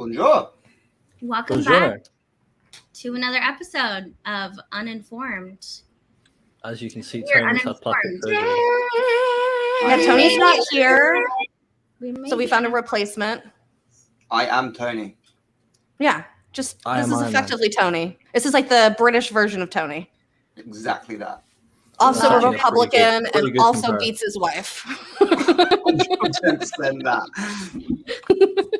Bonjour. Welcome back to another episode of Uninformed. As you can see, Tony's had plastic surgery. Yeah, Tony's not here, so we found a replacement. I am Tony. Yeah, this is effectively Tony. This is like the British version of Tony. Exactly that. Also a Republican and also beats his wife. 100% that.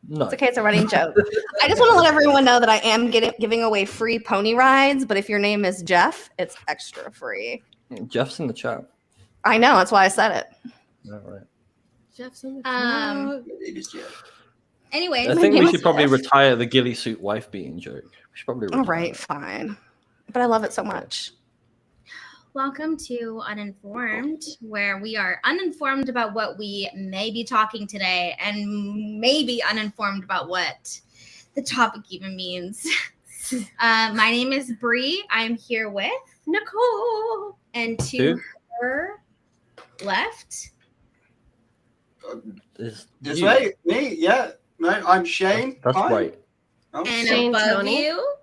No. It's okay, it's a running joke. I just want to let everyone know that I am giving away free pony rides, but if your name is Jeff, it's extra free. Jeff's in the chat. I know, that's why I said it. All right. Jeff's in the chat. Anyway, I think we should probably retire the ghillie suit wife beating joke. We should probably retire. All right, fine. But I love it so much. Welcome to Uninformed, where we are uninformed about what we may be talking today and maybe uninformed about what the topic even means. My name is Bree. I'm here with Nicole. And to her left. This way, me, yeah. No, I'm Shane. That's right. Oh. And Shane above Tony. You.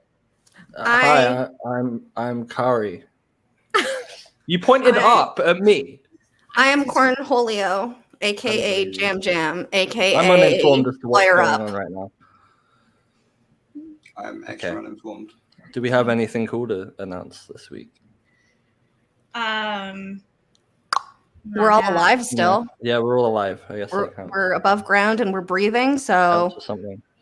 Hi, I'm KARI. You pointed up at me. I am Cornholio, aka Jam Jam, aka I'm uninformed as to what's Player going Up. on right now. I'm extra uninformed. Do we have anything cool to announce this week? We're all alive still. Yeah, we're all alive. I guess we're above ground and we're breathing. So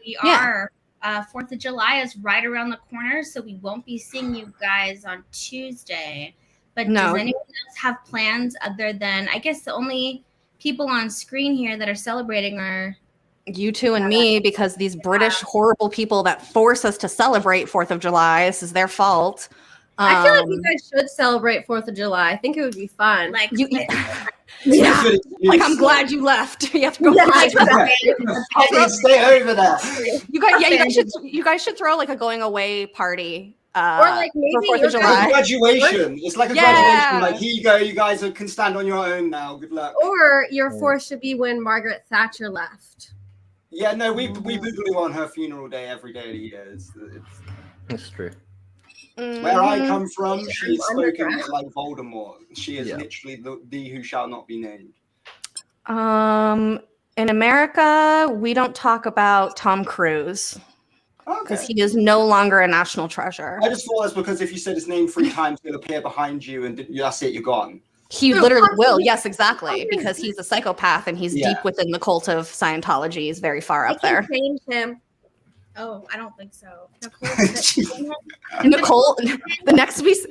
we are. 4th of July is right around the corner, so we won't be seeing you guys on Tuesday. But does anyone else have plans other than, I guess the only people on screen here that are celebrating are you two and me, because these British horrible people that force us to celebrate 4th of July, this is their fault. I feel like you guys should celebrate 4th of July. I think it would be fun. Like, yeah. Like, I'm glad you left. You have to go. Stay over there. You guys should throw like a going away party. Or like maybe for 4th of July. Graduation. It's like a graduation. Like, here you go. You guys can stand on your own now. Good luck. Or your 4th should be when Margaret Thatcher left. Yeah, no, we boogaloo on her funeral day every day of the year. It's true. Where I come from, she's spoken like Voldemort. She is literally the who shall not be named. In America, we don't talk about Tom Cruise because he is no longer a national treasure. I just thought that's because if you said his name 3 times, he'll appear behind you, and that's it. You're gone. He literally will. Yes, exactly. Because he's a psychopath and he's deep within the cult of Scientology. He's very far up there. Change him. Oh, I don't think so. Nicole, the next we see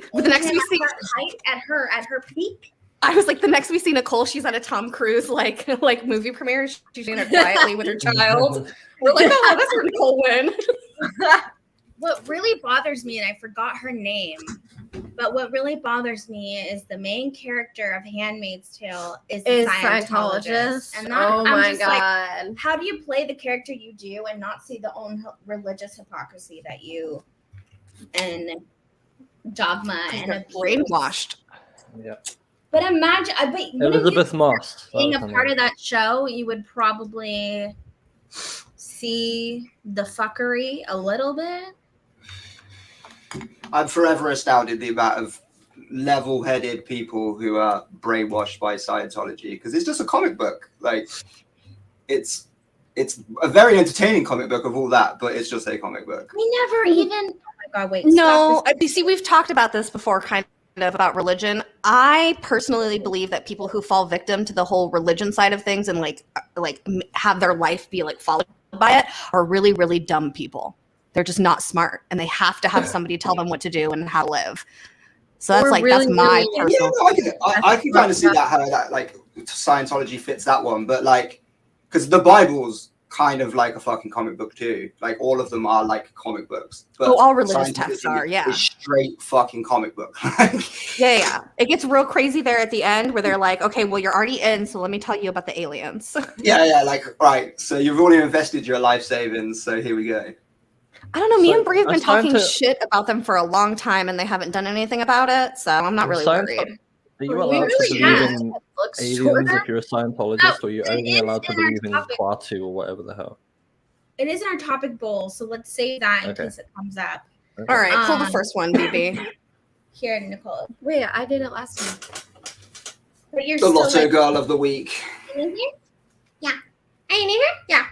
at her peak. I was like, the next we see Nicole, she's at a Tom Cruise like movie premiere. She's doing it quietly with her child. We're like, oh, that's where Nicole went. What really bothers me, and I forgot her name, but what really bothers me is the main character of Handmaid's Tale is Scientologist. And oh my God. Like, how do you play the character you do and not see the own religious hypocrisy that you and dogma and brainwashed? Yeah. But imagine, Elizabeth Moss being a part of that show, you would probably see the fuckery a little bit. I'm forever astounded the amount of level-headed people who are brainwashed by Scientology, because it's just a comic book. Like, it's a very entertaining comic book of all that, but it's just a comic book. We never even. Oh my God! Wait. No, you see, we've talked about this before, kind of about religion. I personally believe that people who fall victim to the whole religion side of things and like have their life be like followed by it are really, really dumb people. They're just not smart, and they have to have somebody tell them what to do and how to live. So that's that's my personal. Yeah, I can kind of see that how that like Scientology fits that one, but like because the Bible's kind of like a fucking comic book too. Like all of them are like comic books. But all religious texts are, it's straight fucking comic book. Yeah. It gets real crazy there at the end where they're like, okay, well you're already in, so let me tell you about the aliens. Yeah, like right. So you've already invested your life savings, so here we go. I don't know. Me and Bree have been talking shit about them for a long time, and they haven't done anything about it. So I'm not really worried. Are you allowed to believe in aliens if you're a Scientologist, or are you only allowed to believe in Klaatu or whatever the hell? it is in our topic bowl, so let's save that in Okay. case it comes up. All right, pull the Um, first one, BB. Here, Nicole. Wait, I did it last time. But you're The still Lotto like, Girl of the Week. "Are you in here? Yeah. Are you in here? Yeah.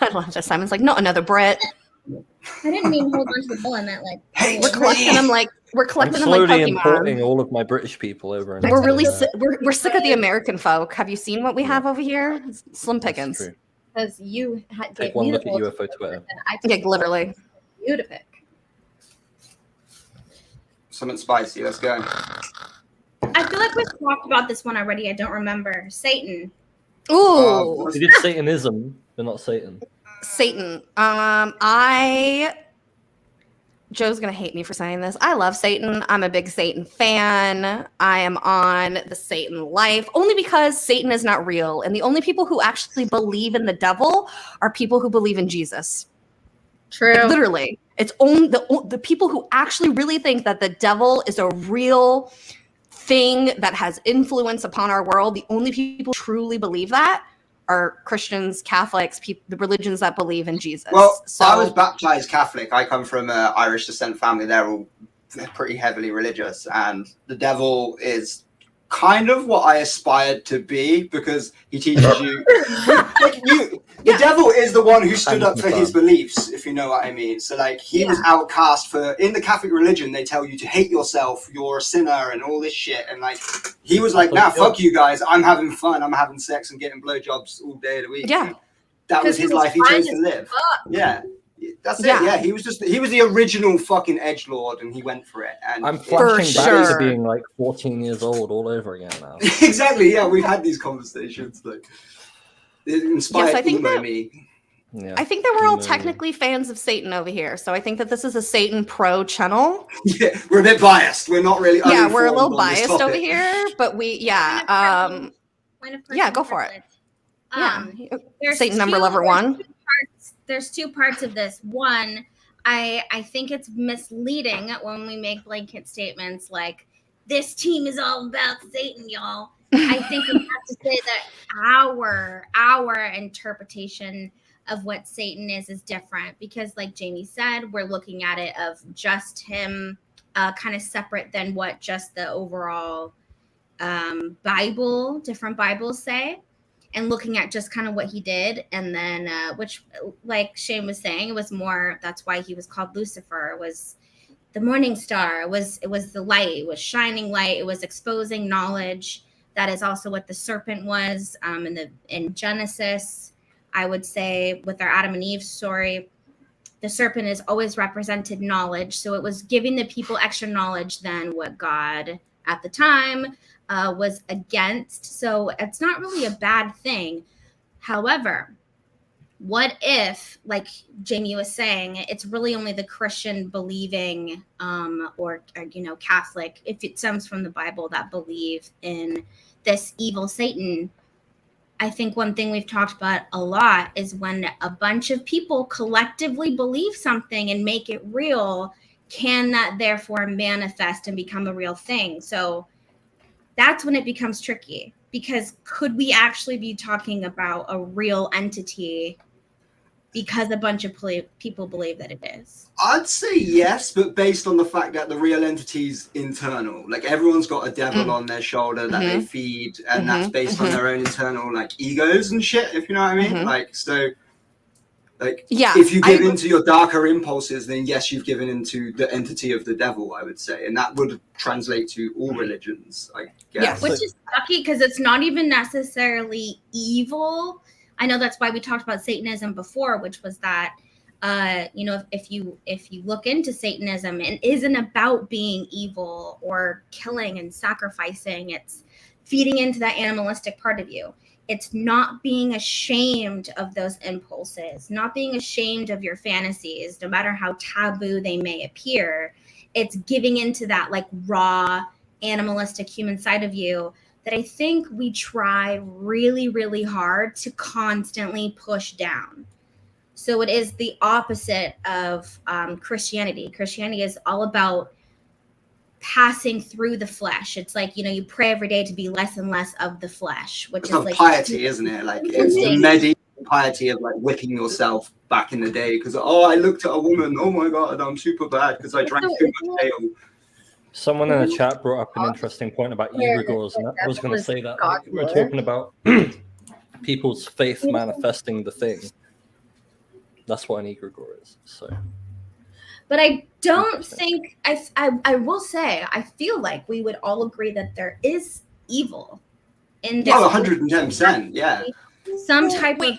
I love this. Simon's like, not another Brit. I didn't mean hold on to the bowl. I meant like, Hey, oh, We're collecting them like I'm Pokemon. slowly importing all of my British people over. Into We're really the, we're sick of the American folk. Have you seen what we have over here? Slim that's pickings. true. Because you Take gave one me look the at bowl UFO Twitter. and I took Yeah, the bowl literally. for you to pick. Something spicy. Let's go. I feel like we've talked about this one already. I don't remember. Satan. Ooh, We did Satanism, but not Satan. Satan. Joe's gonna hate me for saying this. I love Satan. I'm a big Satan fan. I am on the Satan life only because Satan is not real, and the only people who actually believe in the devil are people who believe in Jesus. True. Like, literally, it's only the people who actually really think that the devil is a real thing that has influence upon our world. The only people who truly believe that are Christians, Catholics, the religions that believe in Jesus. Well, So I was baptized Catholic. I come from an Irish descent family. They're pretty heavily religious, and the devil is kind of what I aspired to be because he teaches you. The devil is the one who stood up for his beliefs, if you know what I mean. So, like, he was outcast for in the Catholic religion. They tell you to hate yourself, you're a sinner, and all this shit. And like, he was like, "Nah, fuck you guys. I'm having fun. I'm having sex and getting blowjobs all day of the week." Yeah. That was his life. He chose to live. Yeah. That's it. Yeah, he was the original fucking edgelord, and he went for it. And I'm flashing back sure. to being like 14 years old all over again now. Exactly. Yeah, we've had these conversations. Like, it inspired Yes, I think that- me. Yeah. I think that we're all No. technically fans of Satan over here. So I think that this is a Satan pro channel. Yeah, we're a bit biased. We're not really. Yeah, we're a uninformed little on this biased over topic. here, but we Point yeah. of Yeah, personal go for it. privilege. Yeah. There's Satan number lover one. There's two parts of this. One, I think it's misleading when we make blanket statements like this team is all about Satan, y'all. I think we have to say that our interpretation of what Satan is different because, like Jaimie said, we're looking at it of just him, kind of separate than what just the overall different Bibles say. And looking at just kind of what he did, and then which, like Shane was saying, it was more. That's why he was called Lucifer. It was the morning star. It was the light. It was shining light. It was exposing knowledge. That is also what the serpent was in Genesis. I would say with our Adam and Eve story, the serpent is always represented knowledge. So it was giving the people extra knowledge than what God at the time was against. So it's not really a bad thing. However, what if, like Jaimie was saying, it's really only the Christian believing or Catholic, if it stems from the Bible, that believe in this evil Satan. I think one thing we've talked about a lot is when a bunch of people collectively believe something and make it real, can that therefore manifest and become a real thing? So that's when it becomes tricky, because could we actually be talking about a real entity because a bunch of people believe that it is? I'd say yes, but based on the fact that the real entity's internal. Like, everyone's got a devil on their shoulder that they feed, and that's based on their own internal, like, egos and shit, if you know what I mean. Like, so, like, Yeah, if you give into your darker impulses, then yes, you've given into the entity of the devil, I would say. And that would translate to all religions, I guess. Yeah, Which is sucky, because it's not even necessarily evil. I know that's why we talked about Satanism before, which was that, if you look into Satanism, it isn't about being evil or killing and sacrificing. It's feeding into that animalistic part of you. It's not being ashamed of those impulses, not being ashamed of your fantasies, no matter how taboo they may appear. It's giving into that, like, raw animalistic human side of you that I think we try really, really hard to constantly push down. So it is the opposite of Christianity. Christianity is all about passing through the flesh. It's like, you pray every day to be less and less of the flesh, which It's is not like piety, isn't it? Like, it's the medieval piety of like whipping yourself back in the day because I looked at a woman, oh my god, I'm super bad because I drank too much ale. Someone in the chat brought up an interesting point about egregores, and I was going to say that like, we're talking about people's faith manifesting the thing. That's what an egregore is. So, but I don't think I will say I feel like we would all agree that there is evil in this. 110%, yeah. Some type of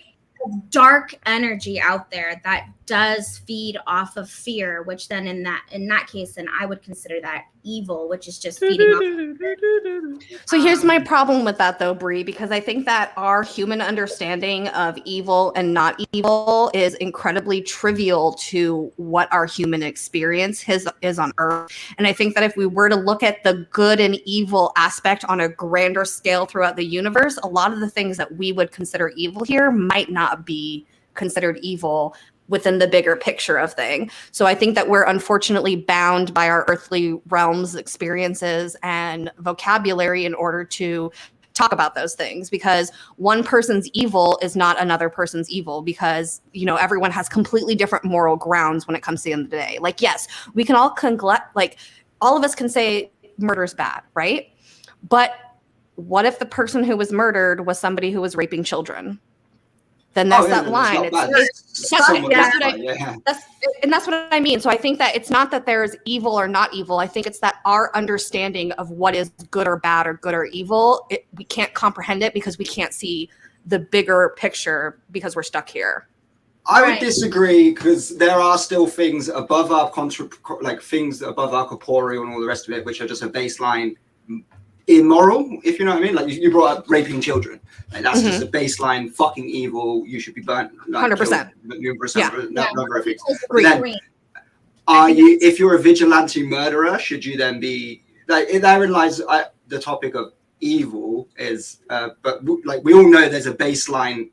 dark energy out there that does feed off of fear, which then in that case, then I would consider that evil, which is just feeding off of fear. So here's my problem with that though, Bree, because I think that our human understanding of evil and not evil is incredibly trivial to what our human experience is on Earth. And I think that if we were to look at the good and evil aspect on a grander scale throughout the universe, a lot of the things that we would consider evil here might not be considered evil within the bigger picture of thing. So I think that we're unfortunately bound by our earthly realms, experiences, and vocabulary in order to talk about those things, because one person's evil is not another person's evil, because, you know, everyone has completely different moral grounds when it comes to the end of the day. Like, yes, we can all like all of us can say murder's bad, right? But what if the person who was murdered was somebody who was raping children? Then that's that line. That's what I mean. So I think that it's not that there's evil or not evil. I think it's that our understanding of what is good or bad or good or evil, we can't comprehend it because we can't see the bigger picture because we're stuck here. I would disagree, because there are still things above our things above our corporeal and all the rest of it, which are just a baseline immoral, if you know what I mean. Like you brought up raping children. Like, that's just a baseline fucking evil. You should be burnt. Like, 100%. Number of things. Then, if you're a vigilante murderer, should you then be like? Therein lies the topic of evil. But like we all know, there's a baseline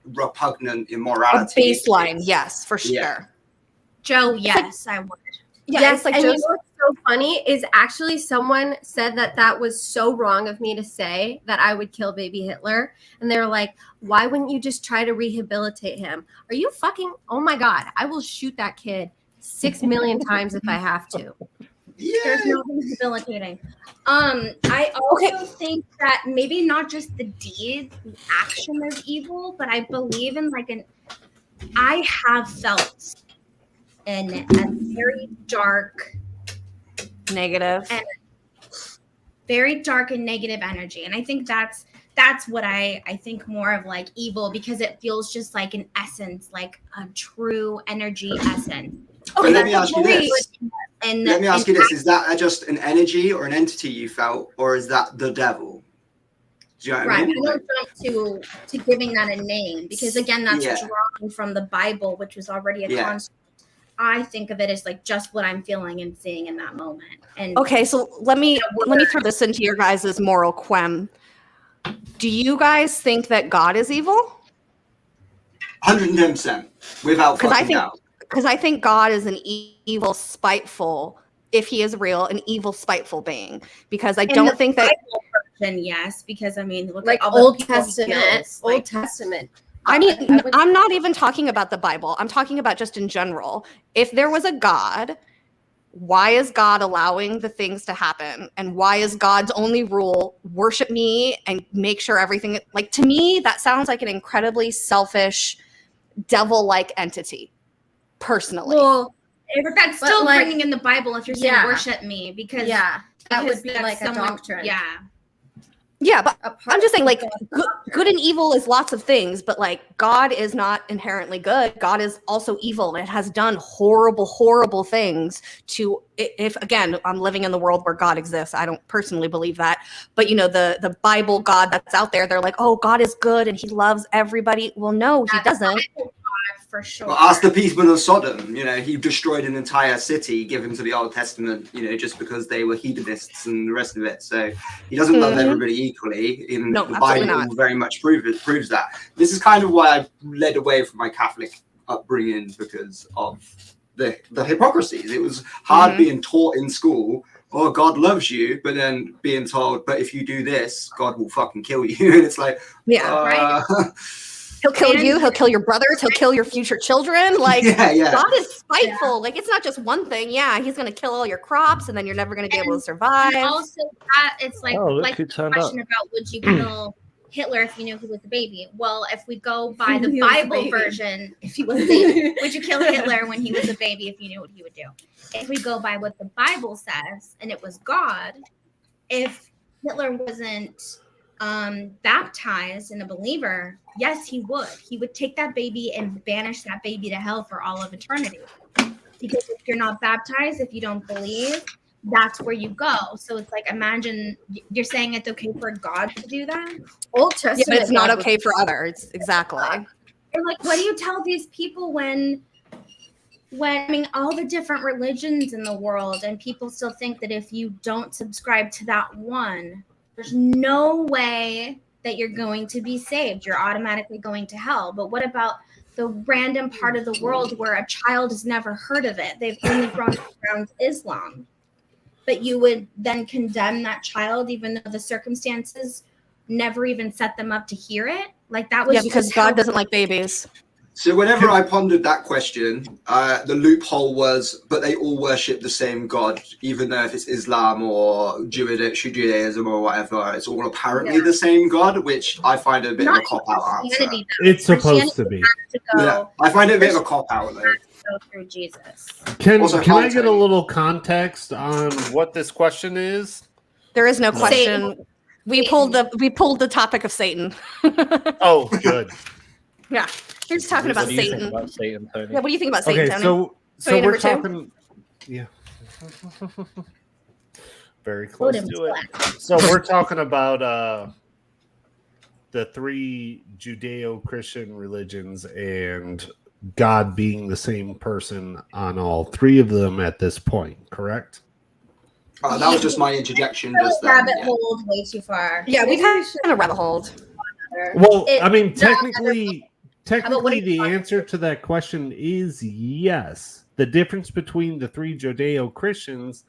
repugnant immorality. A baseline, yes, for sure. Yeah. Joe, yes, I would. Yes, and you know what's so funny is actually someone said that was so wrong of me to say that I would kill baby Hitler. And they were like, why wouldn't you just try to rehabilitate him? Are you fucking, oh my God, I will shoot that kid 6 million times if I have to. Yeah. There's no rehabilitating. I also think that maybe not just the deed, the action is evil, but I believe in I have felt in a very dark, negative energy, and I think that's what I think more of like evil, because it feels just like an essence, like a true energy essence. Okay, let me ask you this. Is that just an energy or an entity you felt, or is that the devil? Do you know what I mean? I don't jump to giving that a name, because again, that's drawn from the Bible, which was already a construct. I think of it as like just what I'm feeling and seeing in that moment. And okay, so let me throw this into your guys' moral quem. Do you guys think that God is evil? 110%, without fucking doubt. Because I think God is an evil, spiteful, if he is real, an evil, spiteful being. Because I don't think that. Then yes, because I mean, look like at all Old the Testament. Old Testament. I mean, I'm not even talking about the Bible. I'm talking about just in general. If there was a God, why is God allowing the things to happen? And why is God's only rule, worship me and make sure everything, like, to me, that sounds like an incredibly selfish, devil-like entity, personally. Well, but that's still bringing in the Bible if you're saying worship me, because that would be like a doctrine. Yeah, but I'm just saying, like, good and evil is lots of things, but like God is not inherently good. God is also evil, and it has done horrible, horrible things to, if again, I'm living in the world where God exists. I don't personally believe that, but you know, the Bible God that's out there, they're like, oh, God is good and he loves everybody. Well, no, he doesn't. For sure. Well, ask the people of Sodom. You know, he destroyed an entire city given to the Old Testament, you know, just because they were hedonists and the rest of it. So he doesn't love everybody equally. The Bible very much proves that. This is kind of why I led away from my Catholic upbringing, because of the hypocrisies. It was hard being taught in school, oh, God loves you, but then being told, but if you do this, God will fucking kill you. And it's like, right. He'll kill you. He'll kill your brothers. He'll kill your future children. Like God is spiteful. Like it's not just one thing. Yeah, he's gonna kill all your crops, and then you're never gonna be able to survive. And also, it's like the question about would you kill Hitler if you knew he was a baby? Well, if we go by the Bible version, if he was a baby, would you kill Hitler when he was a baby if you knew what he would do? If we go by what the Bible says, and it was God, if Hitler wasn't baptized and a believer, yes, he would. He would take that baby and banish that baby to hell for all of eternity. Because if you're not baptized, if you don't believe, that's where you go. So it's like, imagine you're saying it's okay for God to do that. Old Testament, but it's not okay for others. Exactly. Or like, what do you tell these people when I mean, all the different religions in the world, and people still think that if you don't subscribe to that one, there's no way that you're going to be saved. You're automatically going to hell. But what about the random part of the world where a child has never heard of it? They've only grown up around Islam. But you would then condemn that child even though the circumstances never even set them up to hear it? Like that was because God doesn't like babies. So whenever I pondered that question, the loophole was, but they all worship the same God, even though if it's Islam or Judaism or whatever, it's all apparently the same God, which I find a bit of a cop-out answer. It's supposed to be. Yeah, I find it a bit of a cop-out, though. Go through Jesus. Can I get a little context on what this question is? There is no question. We pulled the topic of Satan. Oh, good. Yeah. You're just talking about Satan. About Satan, Tony? Yeah, what do you think about Satan, Tony? So we're talking. Yeah. Very close to it. So we're talking about the three Judeo-Christian religions and God being the same person on all three of them at this point, correct? That was just my interjection. Just rabbit holed way too far. Yeah, we kind of rabbit holed. Well, I mean, technically, the answer to that question is yes. The difference between the three Judeo-Christians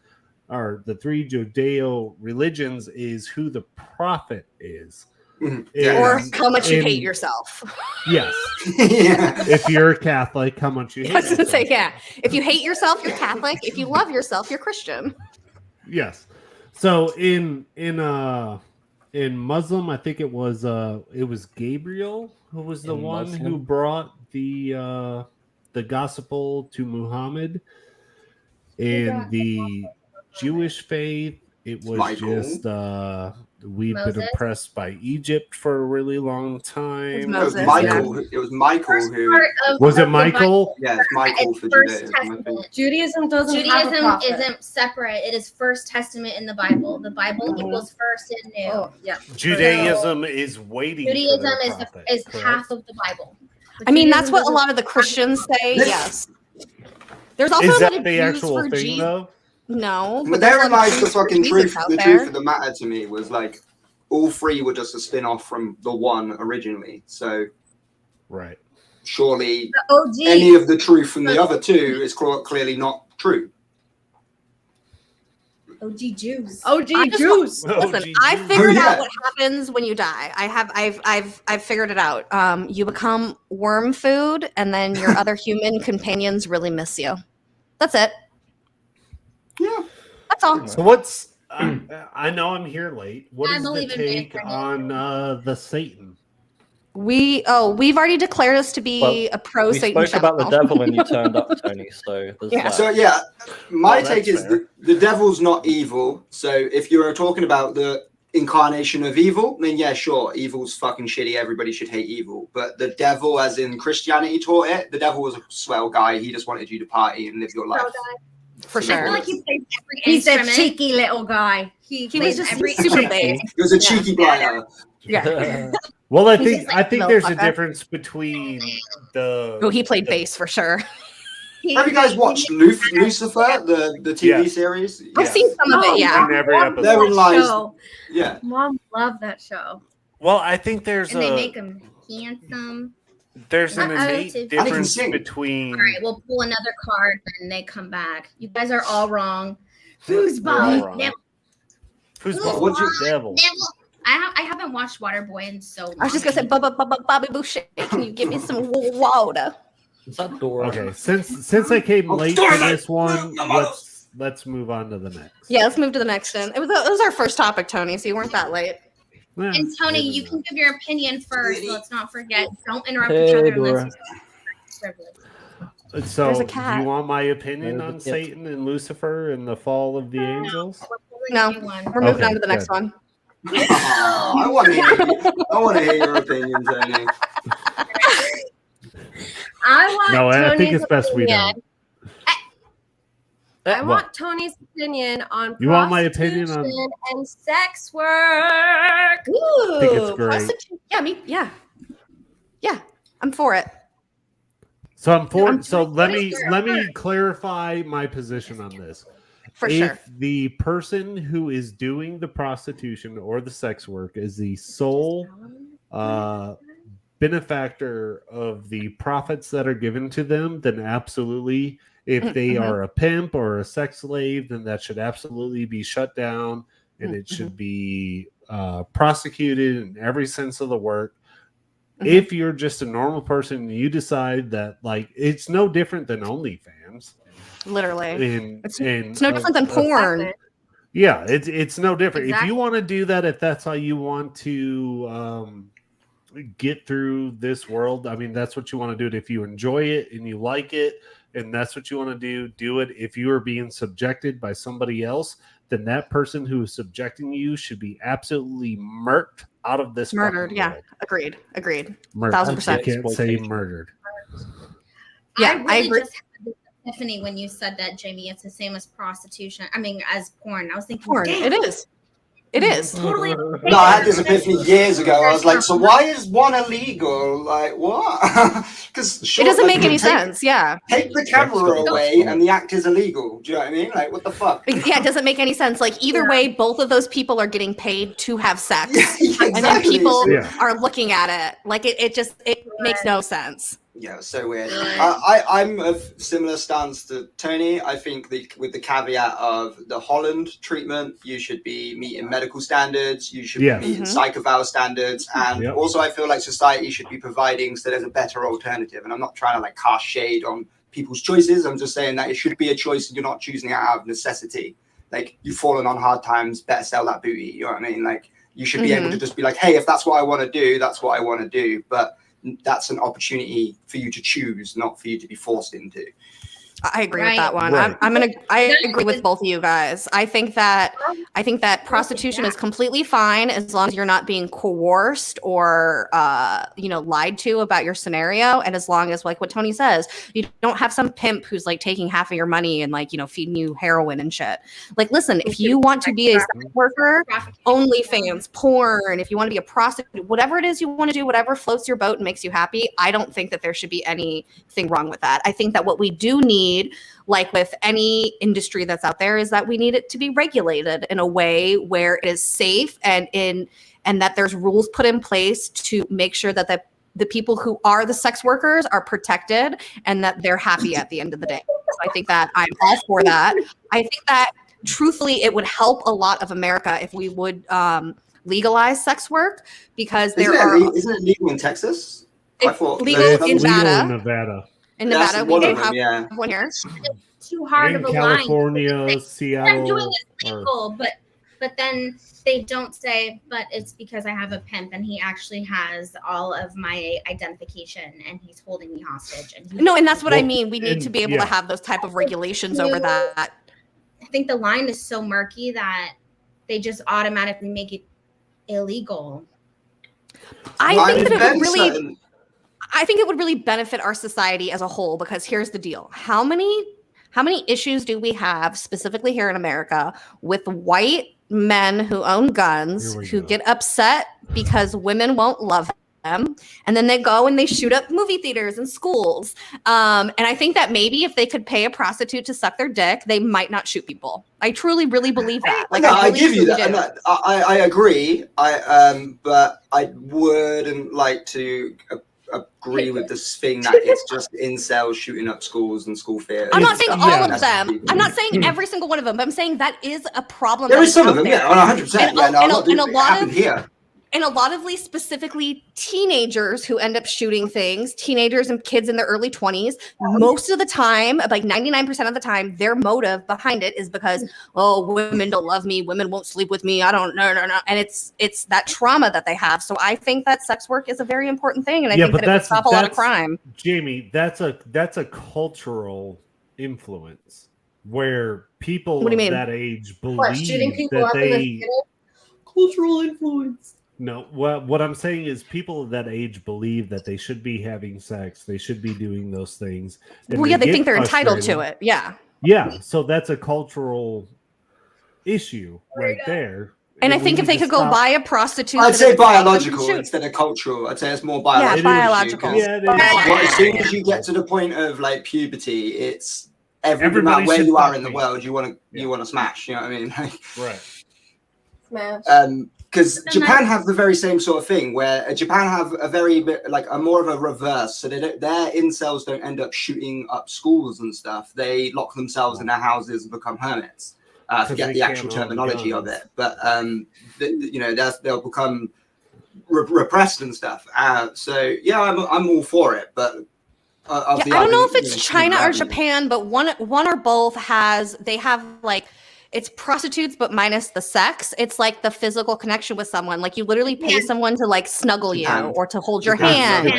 or the three Judeo religions is who the prophet is. Or how much you hate yourself. Yes. Yeah. If you're a Catholic, how much you hate yourself. I was going to say, yeah. If you hate yourself, you're Catholic. If you love yourself, you're Christian. Yes. So in Muslim, I think it was Gabriel who was the one who brought the gospel to Muhammad. In the Jewish faith, it was just we've been oppressed by Egypt for a really long time. It was Michael. It was Michael who was it Michael? Yeah, it's Michael for Judaism isn't separate. It is First Testament in the Bible. The Bible equals first and new. Oh, yeah. Judaism is waiting. Judaism is half of the Bible. I mean, that's what a lot of the Christians say. Yes. There's also is a lot that of the Jews actual for thing though? No. But therein lies the fucking truth. The truth of the matter to me was like all three were just a spin-off from the one originally. So right. Surely any of the truth from the other two is clearly not true. OG Jews. Listen, I figured out what happens when you die. I've figured it out. You become worm food, and then your other human companions really miss you. That's it. Yeah, that's all. So what's? I know I'm here late. What is the take on the Satan? We've already declared us to be a pro Satan. We spoke about the devil when you turned up, Tony. So my take is the devil's not evil. So if you're talking about the incarnation of evil, then yeah, sure, evil's fucking shitty. Everybody should hate evil. But the devil, as in Christianity taught it, the devil was a swell guy. He just wanted you to party and live your life. For sure. I feel like he plays every He's instrument. a cheeky little guy. He was just every super big. He was a cheeky player. Yeah. Well, I think there's a difference between the. Oh, he played bass for sure. Have you guys watched Lucifer, the TV series? I've seen some of it. Yeah. Every episode. Therein lies. Yeah. Mom loved that show. Well, I think there's they make him handsome. There's an innate difference between. All right, we'll pull another card and they come back. You guys are all wrong. Who's bald? Who's bald? What's your devil? I haven't watched Waterboy in so long. I was just gonna say, Bobby Boucher, can you give me some water? Is that Dora? Okay, since I came late to this one, let's move on to the next. Yeah, let's move to the next one. It was our first topic, Tony, so you weren't that late. Yeah, And Tony, you can give your opinion first. Let's not forget. Don't interrupt Hey, each other Dora. unless you privilege. So, There's a do cat. you want my opinion There's a on cat. Satan and Lucifer and the fall of the angels? No, New one. we're moving Okay, on to the next good. one. I want to hear your opinion, Tony. No, I think Tony's it's best we opinion. don't. I want Tony's opinion on You want my opinion on- prostitution and sex work. Ooh, think it's great. Yeah, I'm for it. So I'm for. I'm So let for me clarify my position on this. For If sure. the person who is doing the prostitution or the sex work is the sole benefactor of the profits that are given to them, then absolutely. If they are a pimp or a sex slave, then that should absolutely be shut down, and it should be prosecuted in every sense of the word. If you're just a normal person and you decide that, like, it's no different than OnlyFans. Literally. It's It's no different than porn. Yeah, it's no different. If Exactly. you want to do that, if that's how you want to get through this world, I mean, that's what you want to do. If you enjoy it and you like it, and that's what you want to do it. If you are being subjected by somebody else, then that person who is subjecting you should be absolutely murked out of this Murdered. fucking Yeah. world. Agreed. Murdered. 1000%. You can't say murdered. Yeah, I agree. Just had this epiphany when you said that, Jamie. It's the same as prostitution. I mean, as porn. I was thinking, Porn. damn, It is. It is. totally. No, I had this epiphany years ago. I was like, so why is one illegal? Like, what? Because It doesn't make any sense. Yeah. Take the camera away and the act is illegal. Do you know what I mean? Like, what the fuck? Yeah, it doesn't make any sense. Like either way, both of those people are getting paid to have sex. Exactly. And then people Yeah. are looking at it. Like it makes no sense. Yeah, it's so weird. I'm of similar stance to Tony. I think with the caveat of the Holland treatment, you should be meeting medical standards, you should be meeting psychoval standards, and also I feel like society should be providing so there's a better alternative. And I'm not trying to like cast shade on people's choices. I'm just saying that it should be a choice and you're not choosing it out of necessity. Like, you've fallen on hard times, better sell that booty. You know what I mean? Like, you should be able to just be like, hey, if that's what I want to do, that's what I want to do. But that's an opportunity for you to choose, not for you to be forced into. I agree with that one. Right. I agree with both of you guys. I think that prostitution is completely fine as long as you're not being coerced or lied to about your scenario, and as long as, like what Tony says, you don't have some pimp who's like taking half of your money and like feeding you heroin and shit. Like, listen, if you want to be a sex worker, OnlyFans, porn, if you want to be a prostitute, whatever it is you want to do, whatever floats your boat and makes you happy, I don't think that there should be anything wrong with that. I think that what we do need, like with any industry that's out there, is that we need it to be regulated in a way where it is safe and that there's rules put in place to make sure that the people who are the sex workers are protected and that they're happy at the end of the day. So I think that I'm all for that. I think that truthfully it would help a lot of America if we would legalize sex work, because isn't it legal in Texas? It's legal in Nevada. In Nevada, we do have one here. Too hard in of a California, line. Seattle. I'm doing it legal, but then they don't say, but it's because I have a pimp and he actually has all of my identification and he's holding me hostage. And that's what I mean. We need to be able to have those type of regulations over that. I think the line is so murky that they just automatically make it illegal. I think it would really benefit our society as a whole, because here's the deal. How many issues do we have specifically here in America with white men who own guns, who get upset because women won't love them, and then they go and they shoot up movie theaters and schools. And I think that maybe if they could pay a prostitute to suck their dick, they might not shoot people. I truly, really believe that. Like, I give you that. I agree. But I wouldn't like to agree with this thing that it's just incels shooting up schools and school theaters. I'm not saying all Yeah. of them. I'm not saying every single one of them, but I'm saying that is a problem. There that is some of out them, there. yeah, 100%. Yeah, no, I'm not doing it. It happened here. And a lot of specifically teenagers who end up shooting things, teenagers and kids in their early 20s, most of the time, like 99% of the time, their motive behind it is because, oh, women don't love me, women won't sleep with me, I don't know. And it's that trauma that they have. So I think that sex work is a very important thing, and I think that it would stop a lot of crime. Jamie, that's a cultural influence where people of that age believe that they cultural influence. No, what I'm saying is people of that age believe that they should be having sex, they should be doing those things. Well, yeah, they think they're entitled to it. Yeah. Yeah, so that's a cultural issue right there. And I think if they could go buy a prostitute, I'd say biological instead of cultural. I'd say it's more biological. Yeah, biological. As soon as you get to the point of like puberty, it's no matter where you are in the world, you want to smash. You know what I mean? Right. Smash. Because Japan have the very same sort of thing, where Japan have a very a more of a reverse. So their incels don't end up shooting up schools and stuff. They lock themselves in their houses and become hermits. Forget the actual terminology of it, but they'll become repressed and stuff. So yeah, I'm all for it, but I don't know if it's China or Japan, but one or both they have like. It's prostitutes, but minus the sex. It's like the physical connection with someone. Like you literally pay someone to like snuggle you or to hold your hand.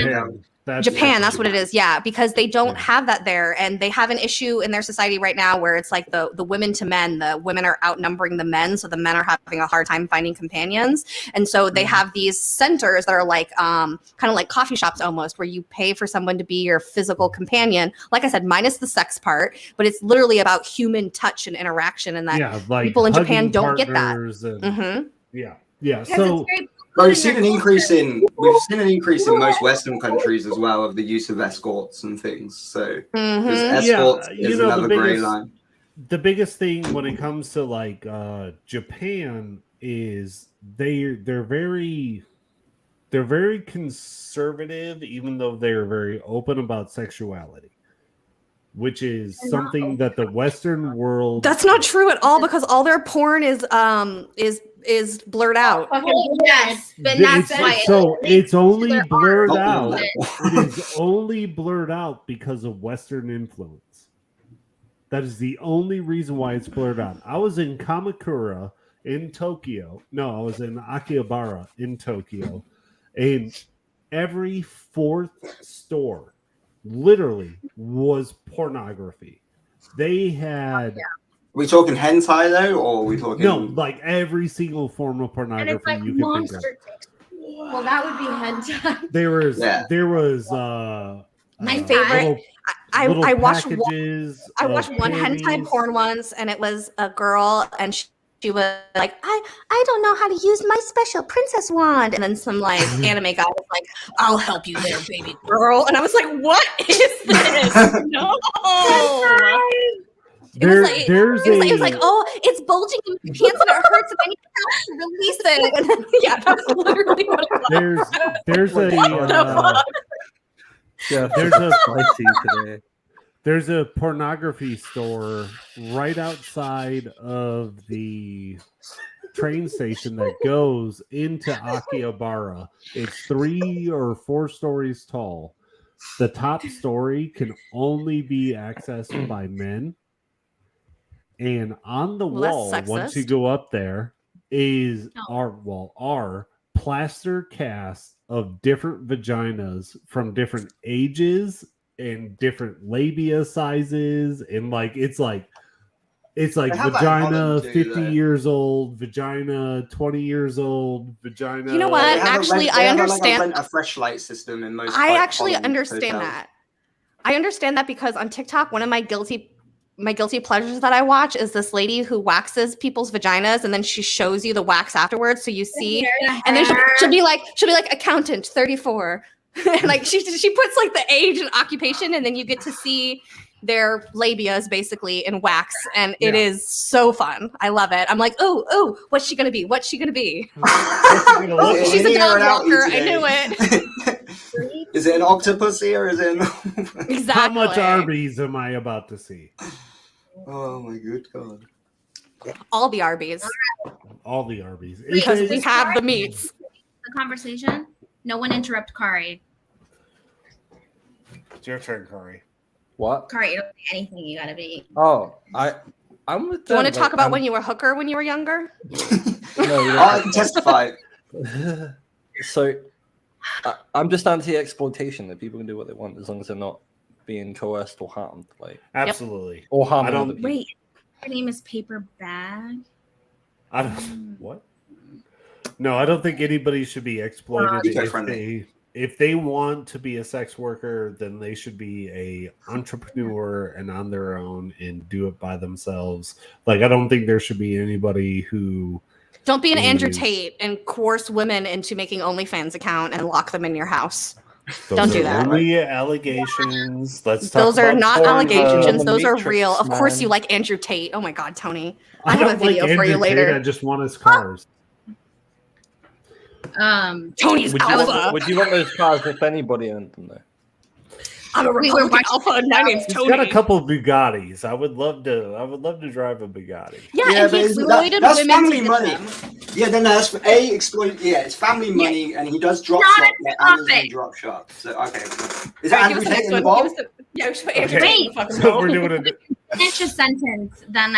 Japan, that's what it is. Yeah, because they don't have that there, and they have an issue in their society right now where it's like the women to men. The women are outnumbering the men, so the men are having a hard time finding companions, and so they have these centers that are like kind of like coffee shops almost, where you pay for someone to be your physical companion. Like I said, minus the sex part, but it's literally about human touch and interaction, and that like people in Japan don't get that. Yeah. So. Well, we've seen an increase in most Western countries as well of the use of escorts and things. So escorts is another gray line. The biggest thing when it comes to like Japan is they're very conservative, even though they're very open about sexuality, which is something that the Western world. That's not true at all, because all their porn is blurred out. Yes, but that's why. So it's only blurred out. It is only blurred out because of Western influence. That is the only reason why it's blurred out. I was in Kamakura in Tokyo. No, I was in Akihabara in Tokyo, and every fourth store literally was pornography. They had. Are we talking hentai though, or are we talking? No, like every single form of pornography you can think of. Well, that would be hentai. There was my favorite. I watched one panties. hentai porn once, and it was a girl, and she was like, I don't know how to use my special princess wand, and then some like anime guy was like, I'll help you there, baby girl, and I was like, what is this? No. It was like, oh, it's bulging in my pants and it hurts, and I need to release it. And then, yeah, that's literally what it was. There's a pornography store right outside of the train station that goes into Akihabara. It's 3 or 4 stories tall. The top story can only be accessed by men. And on the wall, once you go up there, is our plaster casts of different vaginas from different ages and different labia sizes, and it's like vagina 50 years old, vagina 20 years old, vagina. You know what? Actually, I understand a fresh light system in most. I actually understand that. I understand that because on TikTok, one of my guilty pleasures that I watch is this lady who waxes people's vaginas, and then she shows you the wax afterwards, so you see, and then she'll be like accountant 34, and like she puts like the age and occupation, and then you get to see their labias basically in wax, and it is so fun. I love it. I'm like, oh, what's she gonna be? She's a dog walker. I knew it. Is it an octopusy or is it Exactly. How much Arby's am I about to see? Oh my good God. All the Arby's. All the Arby's. Because we have the meats. The conversation. No one interrupt Kari. It's your turn, Kari. What? Kari, you don't say anything. You gotta be. Oh, I'm with. Do you want to talk about when you were a hooker when you were younger? No, I can testify. So, I'm just anti-exploitation. That people can do what they want as long as they're not being coerced or harmed. Like Absolutely. or harming I don't- other people. Wait, her name is Paper Bag. I don't. What? No, I don't think anybody should be exploited. If they want to be a sex worker, then they should be a entrepreneur and on their own and do it by themselves. Like, I don't think there should be anybody who. Don't be an Andrew Tate and coerce women into making OnlyFans account and lock them in your house. Don't do that. Only allegations. Let's talk Those are about not porn, allegations. Those are Matrix, real. Of course, man. you like Andrew Tate. Oh my God, Tony! I I have a don't video like for you Andrew later. Tate, I just want his cars. Tony's alpha. Would you want those cars if anybody owned them though? I'm a Republican alpha, and my name's He's Tony. got a couple of Bugattis. I would love to drive a Bugatti. Yeah, Yeah, and but he isn't exploited that's women family to get money. them. Yeah, then that's exploit. Yeah, it's family money, and he does drop Not shop. a Yeah, topic. Amazon drop shop. So okay, is All that right, Andrew give us the Tate next in the one. ball? Give us the- Yeah, we should put Andrew Okay. Tate in the fucking So ball. we're doing it. Finish a sentence, then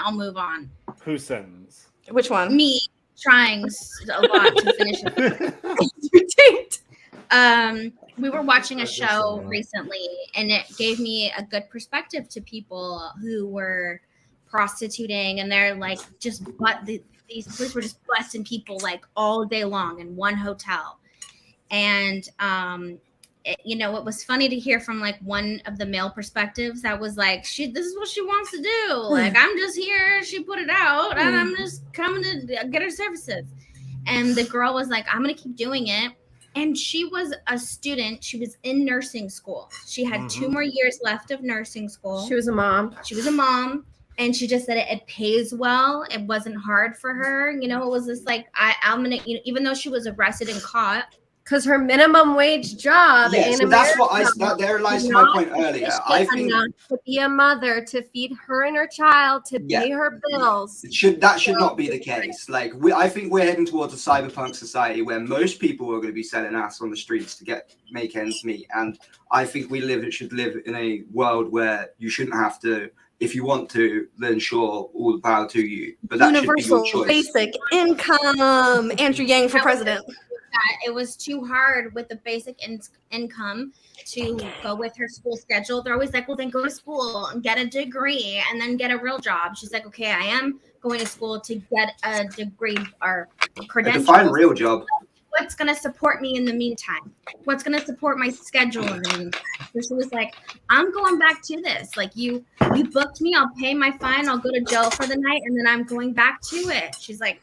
I'll move on. Whose sentence? Which one? Me trying a lot to finish it. Andrew Tate. We were watching a That's show just, recently, and it gave me a good perspective to people who were prostituting, and they're like just these police were just busting people like all day long in one hotel. And it was funny to hear from like one of the male perspectives that was like, this is what she wants to do. Like, I'm just here, she put it out, and I'm just coming to get her services. And the girl was like, I'm gonna keep doing it. And she was a student. She was in nursing school. She had 2 more years left of nursing school. She was a mom. And she just said it pays well. It wasn't hard for her. It was just like, I'm going to, even though she was arrested and caught. Because her minimum wage job Yeah, in so America that's what there lies to my point earlier. I think enough to be a mother, to feed her and her child, to pay her bills. that should not be the case. Like, I think we're heading towards a cyberpunk society where most people are going to be selling ass on the streets to make ends meet. And I think we should live in a world where you shouldn't have to. If you want to, then sure, all the power to you. But that Universal should be your choice. basic income. Andrew Yang for president. It was too hard with the basic income to go with her school schedule. They're always like, well, then go to school and get a degree and then get a real job. She's like, okay, I am going to school to get a degree or credentials. Define real job. What's going to support me in the meantime? What's going to support my schedule in the meantime? So she was like, I'm going back to this. Like, you booked me. I'll pay my fine. I'll go to jail for the night. And then I'm going back to it. She's like,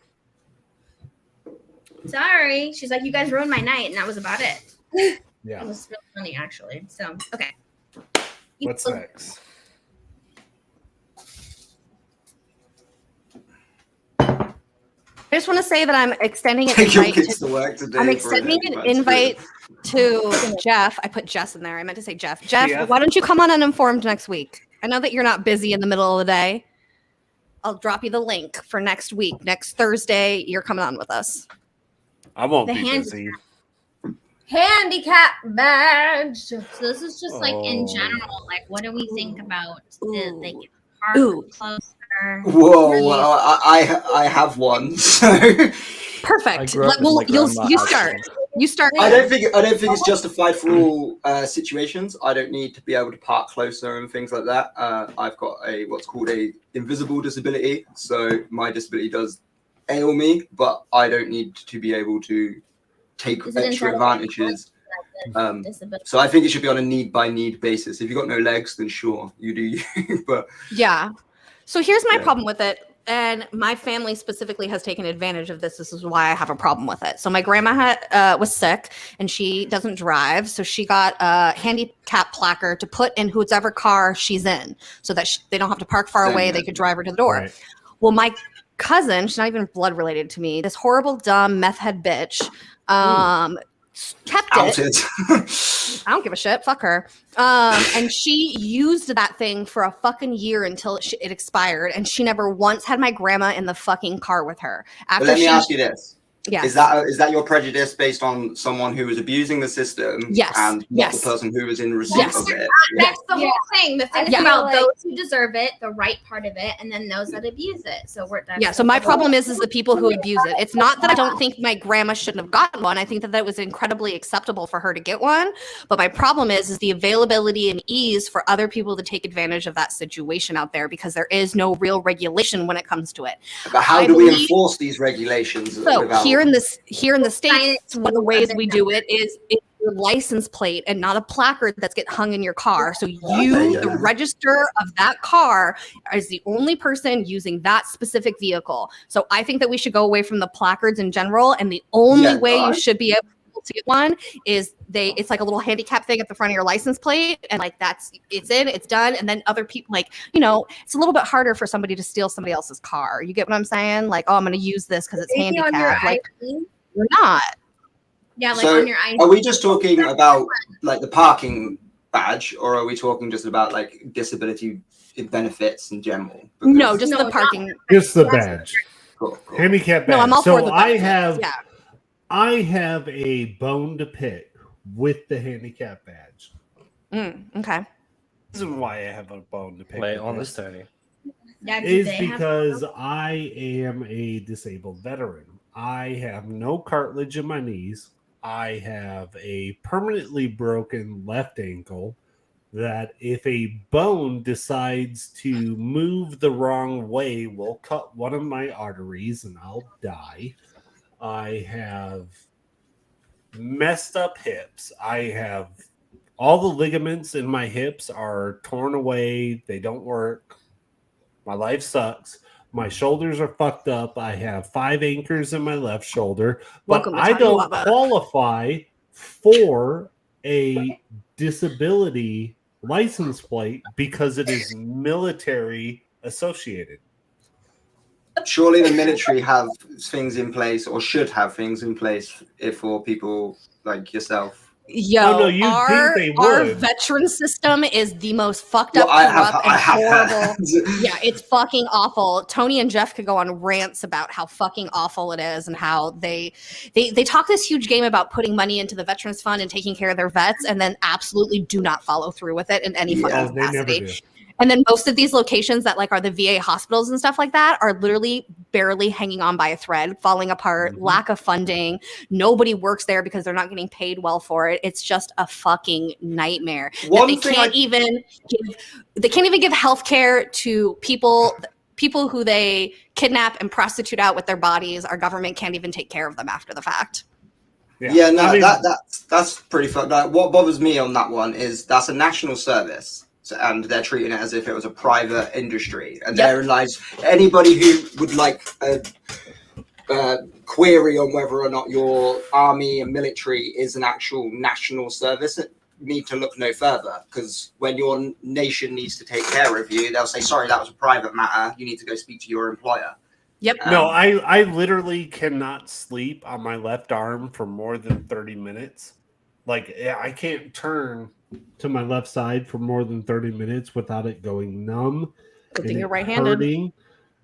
sorry. She's like, you guys ruined my night. And that was about it. Yeah. It was really funny, actually. So, okay. What's next? I just want to say that I'm extending an Take your invite kids to work today. I'm extending an invite to Jeff. I put Jess in there. I meant to say Jeff. Jeff, why don't you come on Uninformed next week? I know that you're not busy in the middle of the day. I'll drop you the link for next week. Next Thursday, you're coming on with us. I won't The be busy. Handicap badge. So this is just like in general, like what do we think about the they get Ooh. closer? Whoa, well, I have one. So Perfect. grew up with my You grandma, start. actually. You start. I don't think it's justified for all situations. I don't need to be able to park closer and things like that. I've got what's called a invisible disability, so my disability does ail me, but I don't need to be able to take extra advantages. So I think it should be on a need by need basis. If you've got no legs, then sure, you do you. But yeah. So here's my problem with it. And my family specifically has taken advantage of this. This is why I have a problem with it. So my grandma was sick and she doesn't drive. So she got a handicap placard to put in whoever car she's in so that they don't have to park far away. They could drive her to the door. Right. Well, my cousin, she's not even blood related to me, this horrible, dumb meth head bitch, kept Outed. it. I don't give a shit. Fuck her. And she used that thing for a fucking year until it expired, and she never once had my grandma in the fucking car with her. But let me ask you this. Yes. Is that your prejudice based on someone who was abusing the system? Yes. And not the person who was in receipt of it? That's the whole thing. The thing is feel about like- those who deserve it, the right part of it, and then those that abuse it. So So my problem is the people who abuse it. It's not that I don't think my grandma shouldn't have gotten one. I think that was incredibly acceptable for her to get one. But my problem is the availability and ease for other people to take advantage of that situation out there, because there is no real regulation when it comes to it. But how do we enforce these regulations? So here in the States, one of the ways we do it is your license plate and not a placard that's get hung in your car. So the register of that car, is the only person using that specific vehicle. So I think that we should go away from the placards in general, and the only way you should be able to get one is it's like a little handicap thing at the front of your license plate, and like it's done. And then other people, like, it's a little bit harder for somebody to steal somebody else's car. You get what I'm saying? Like, oh, I'm going to use this because it's handicap. Like, you're not. Yeah, like So on your ID. are we just talking about like the parking badge, or are we talking just about like disability benefits in general? No, just the parking. Just the badge. Cool. Handicap badge. No, I'm all for the I benefits. have a bone to pick with the handicap badge. Okay. This is why I have a bone to pick. Wait, on this, Tony. Yeah, do Is they have because I am a disabled veteran. I have no cartilage in my knees. I have a permanently broken left ankle that if a bone decides to move the wrong way will cut one of my arteries and I'll die. I have messed up hips. I have all the ligaments in my hips are torn away. They don't work. My life sucks. My shoulders are fucked up. I have 5 anchors in my left shoulder, but I don't qualify for a disability license plate because it is military associated. Surely the military have things in place, or should have things in place, for people like yourself. No, you think they our would. veteran system is the most fucked up, Well, corrupt, I and have horrible. Yeah, it's fucking awful. Tony and Jeff could go on rants about how fucking awful it is, and how they talk this huge game about putting money into the Veterans Fund and taking care of their vets, and then absolutely do not follow through with it in any fucking They never capacity. do. And then most of these locations that like are the VA hospitals and stuff like that are literally barely hanging on by a thread, falling apart, lack of funding. Nobody works there because they're not getting paid well for it. It's just a fucking nightmare. They can't even give health care to people who they kidnap and prostitute out with their bodies. Our government can't even take care of them after the fact. Yeah, no, I mean, that's pretty fun. Like, what bothers me on that one is that's a national service. And they're treating it as if it was a private industry, and therein lies anybody who would like a query on whether or not your army and military is an actual national service. Need to look no further, because when your nation needs to take care of you, they'll say, "Sorry, that was a private matter. You need to go speak to your employer." Yep. No, I literally cannot sleep on my left arm for more than 30 minutes. Like, I can't turn to my left side for more than 30 minutes without it going numb. Good thing and you're right-handed. Hurting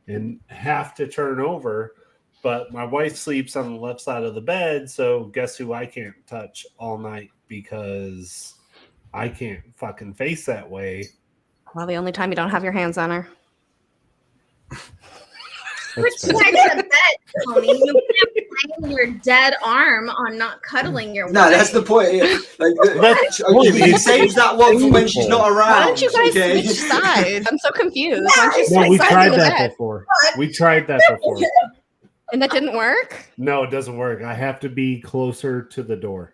and have to turn over. But my wife sleeps on the left side of the bed, so guess who I can't touch all night because I can't fucking face that way. Well, the only time you don't have your hands on her. Which side of the bed, Tony? You can't blame your dead arm on not cuddling your wife. No, that's the point. Like, he saves that one for when she's not around. Why don't you guys switch sides? I'm so confused. Why don't you No, switch we sides tried of the that bed? before. We tried that before. And that didn't work? No, it doesn't work. I have to be closer to the door.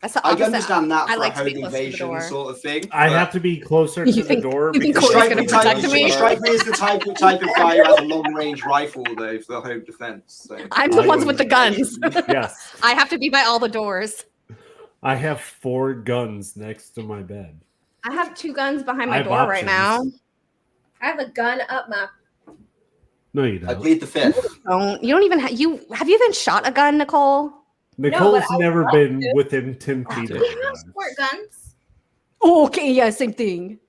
That's the I opposite. understand that for I a like to be home close to the invasion door. sort of thing. I have to be closer to the door. you think because- Corey's gonna protect me? Strike me as the type of guy who has a long range rifle though for home defense. So. I'm the ones with the guns. Yes. I have to be by all the doors. I have 4 guns next to my bed. I have 2 guns behind I my have door right now. options. I have a gun up my. No, you I don't. plead the fifth. You don't even have you even shot a gun, Nicole? Nicole's never been within 10 feet Do of we a have gun. squirt guns? Oh, okay, yeah, same thing.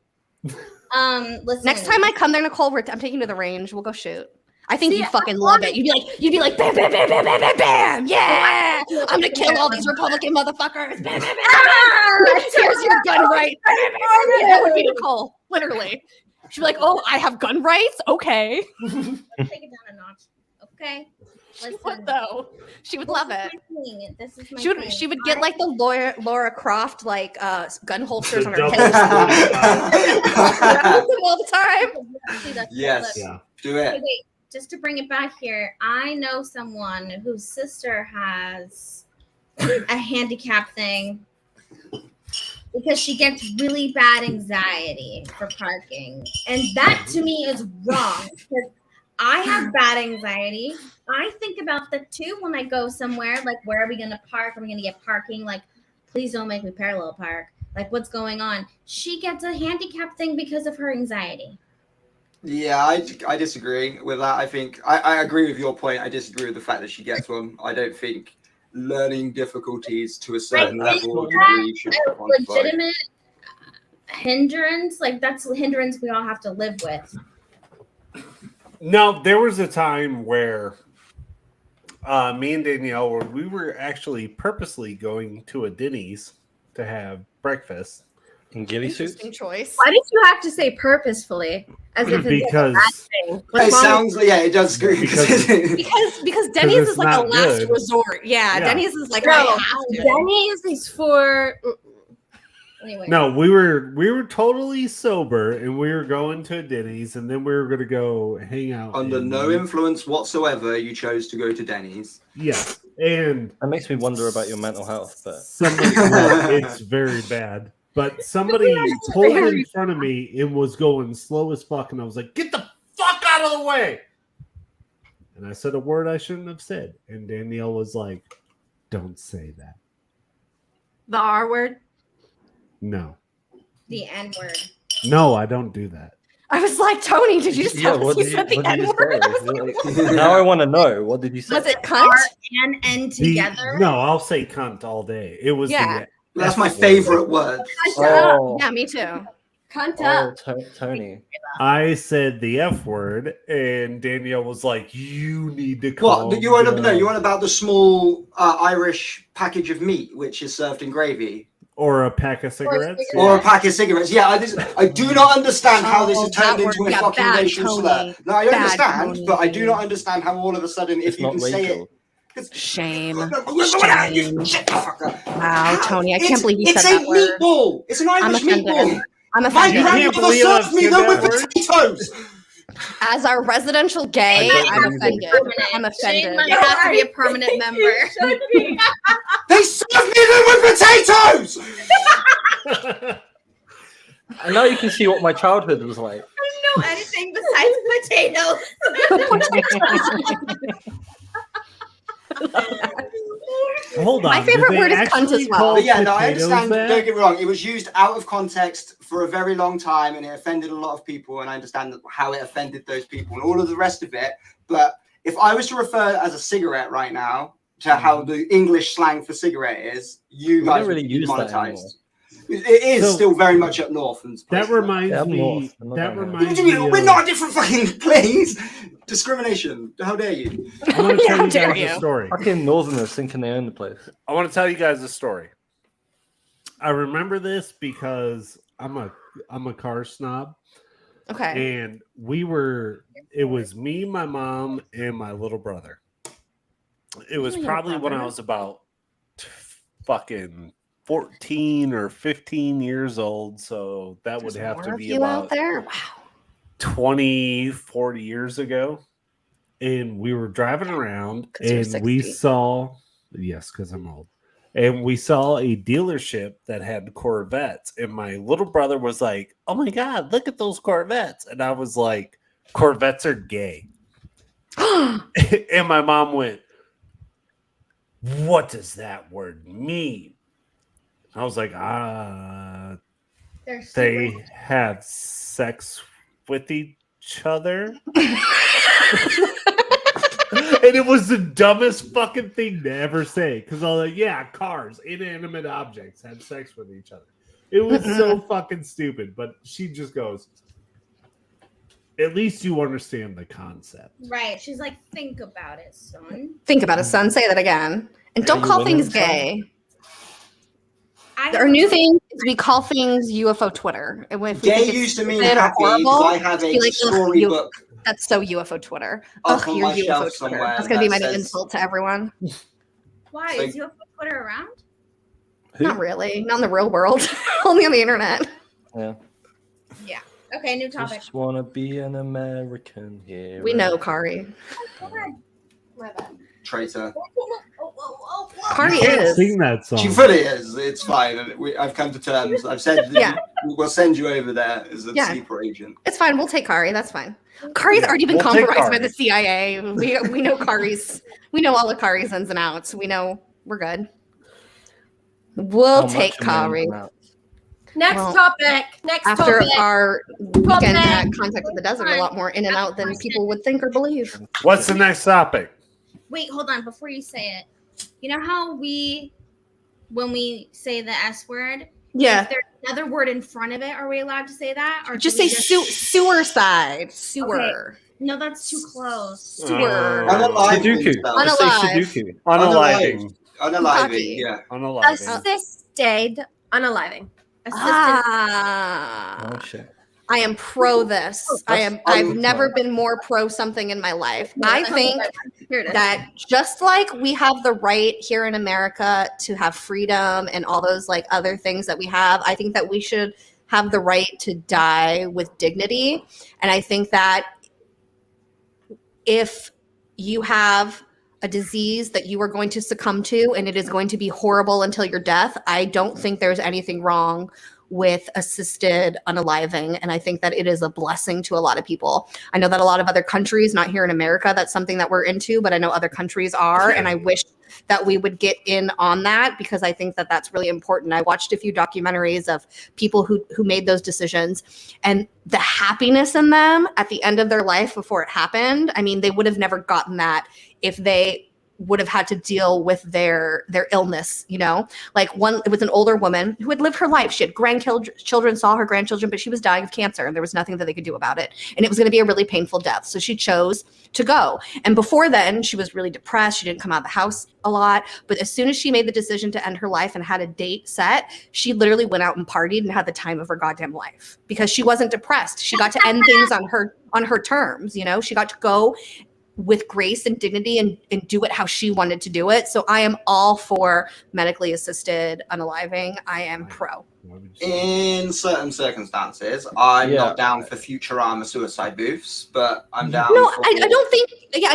Listen. Next time I come there, Nicole, I'm taking you to the range. We'll go shoot. I think you'd fucking love it. You'd be like, bam, bam, bam, bam, bam, bam, bam. Yeah, I'm gonna kill all these Republican motherfuckers. Bam, bam, bam, bam. Here's your gun right. That would be Nicole, literally. She'd be like, oh, I have gun rights? Okay. Let's take it down a notch. Okay. She would though. She would love it. This is my She would get like the Laura Croft like gun holsters on her double head all the time. Yes. Yeah. Do it. Wait, just to bring it back here, I know someone whose sister has a handicap thing because she gets really bad anxiety for parking. And that to me is wrong because I have bad anxiety. I think about that too when I go somewhere. Like, where are we going to park? Are we going to get parking? Like, please don't make me parallel park. Like, what's going on? She gets a handicap thing because of her anxiety. Yeah, I disagree with that. I think I agree with your point. I disagree with the fact that she gets one. I don't think learning difficulties to a certain level or degree should be quantified. Legitimate hindrance. Like, that's a hindrance we all have to live with. No, there was a time where me and Danielle we were actually purposely going to a Denny's to have breakfast. In ghillie suits? Interesting choice. Why did you have to say purposefully? As if it's Because a bad thing. It What's wrong sounds like, yeah, it does screw. Because- Because Denny's it's is like a not last good. resort. Yeah, Yeah. Denny's is like with- I No, have to. Denny's is for. Anyway. No, we were totally sober and we were going to Denny's and then we were going to go hang out. Under no influence whatsoever, you chose to go to Denny's. Yes, and That makes me wonder about your mental health, but it's very bad. But somebody pulled in front of me and was going slow as fuck, and I was like, "Get the fuck out of the way!" And I said a word I shouldn't have said, and Danielle was like, "Don't say that." The R word? No, The N word. no, I don't do that. I was like, Tony, did you just tell us you said the N word? I was like, say? Now I want to know. What did you say? was it cunt? R and N together. No, I'll say cunt all day. It was Yeah. That's my F word. favorite word. Oh, Yeah, me too. Cunt oh up. Tony. I said the F word, and Danielle was like, "You need to call." What? You want about the small Irish package of meat which is served in gravy? Or a pack of cigarettes. Or a pack of cigarettes. Yeah, I do not understand how this has that turned word, into a yeah, fucking bad racial Tony. slur. No, I Bad understand, Tony. but I do not understand how all of a sudden, if It's you not can say Rachel. it. Shame. Shame. Wow, Tony, I can't believe you said that word. It's a meatball. It's an I'm Irish offended. meatball. I'm My offended. can't grandmother believe I've served me said them with that word. potatoes. As our residential gay, I don't I'm believe offended. it. I'm Shane offended. might have to be a permanent member. They served me them with potatoes. And now you can see what my childhood was like. I don't know anything besides potatoes. Hold on. My favorite did they word is cunt actually as well. call But yeah, no, I potatoes understand. that? Don't get me wrong. It was used out of context for a very long time, and it offended a lot of people. And I understand how it offended those people and all of the rest of it. But if I was to refer as a cigarette right now to how the English slang for cigarette is, you We guys don't really would be use that demonetized. It is So- still very much up north. And That places like reminds Yeah, I'm me. north. I'm not That down here. What reminds do me. you mean? We're not a different fucking place. Discrimination. How dare you? I want to How tell you dare guys you. a story. Fucking Northerners thinking they own the place. I want to tell you guys a story. I remember this because I'm a car snob, Okay. and it was me, my mom, and my little brother. It was Your probably when I brother? was about fucking 14 or 15 years old, so that would There's have more to of be you out about there. Wow. 20, 40 years ago. And we were driving around 'Cause you're and we 60. saw, yes, because I'm old. And we saw a dealership that had Corvettes. And my little brother was like, "Oh my God, look at those Corvettes." And I was like, "Corvettes are gay." And my mom went, "What does that word mean?" I was like, they have sex with each other. And it was the dumbest fucking thing to ever say. Because I was like, yeah, cars, inanimate objects, had sex with each other. It was so fucking stupid. But she just goes, at least you understand the concept. Right. She's like, think about it, son. Think about it, son. Say that again. And don't call things gay. Our new thing is we call things UFO Twitter. And if gay used to mean happy because I have a storybook. That's so UFO Twitter. Up on you're my shelf UFO Twitter. somewhere That's going to be my that new says- insult to everyone. Why? So- Is UFO Twitter around? Who? Not really. Not in the real world. Only on the internet. Yeah. Yeah. Okay, new topic. Just wanna be an American hero. We know, Kari. Go ahead. My bad. Traitor. Kari You can't is. sing that song. She fully is. It's fine. And I've come to terms. I've said Yeah. we'll send you over there as a Yeah. sleeper agent. It's fine. We'll take Kari. That's fine. Kari's already been We'll take compromised by Kari. the CIA. We know Kari's. We know all of Kari's ins and outs. We know we're good. We'll How take much am I Kari. about? Next Well, topic. Next After topic. our weekend Topic. at Contact of the Desert, a lot more in and out than people would think or believe. What's the next topic? Wait, hold on. Before you say it, you know how when we say the S word, Yeah. if there's another word in front of it, are we allowed to say that? Or Just should say we sewer side. Sewer. No, that's too close. Sewer. Unaliving Sudoku. spells. Just say Unalive. Sudoku. Unaliving. Unaliving, Kentucky. yeah. Unaliving. Assisted unaliving. Assisted. Ah. Oh shit. I am pro this. I've never been more pro something in my life. I think Here it is. that just like we have the right here in America to have freedom and all those like other things that we have, I think that we should have the right to die with dignity. And I think that if you have a disease that you are going to succumb to and it is going to be horrible until your death, I don't think there's anything wrong with assisted unaliving. And I think that it is a blessing to a lot of people. I know that a lot of other countries, not here in America, that's something that we're into, but I know other countries are. And I wish that we would get in on that because I think that that's really important. I watched a few documentaries of people who made those decisions and the happiness in them at the end of their life before it happened. I mean, they would have never gotten that if they would have had to deal with their illness, you know, like it was an older woman who had lived her life. She had grandchildren, saw her grandchildren, but she was dying of cancer and there was nothing that they could do about it. And it was going to be a really painful death. So she chose to go. And before then she was really depressed. She didn't come out of the house a lot, but as soon as she made the decision to end her life and had a date set, she literally went out and partied and had the time of her goddamn life because she wasn't depressed. She got to end things on her terms. You know, she got to go with grace and dignity and do it how she wanted to do it. So I am all for medically assisted unaliving. I am pro. In certain circumstances, I'm not down for Futurama suicide booths, but I'm down. No, for... I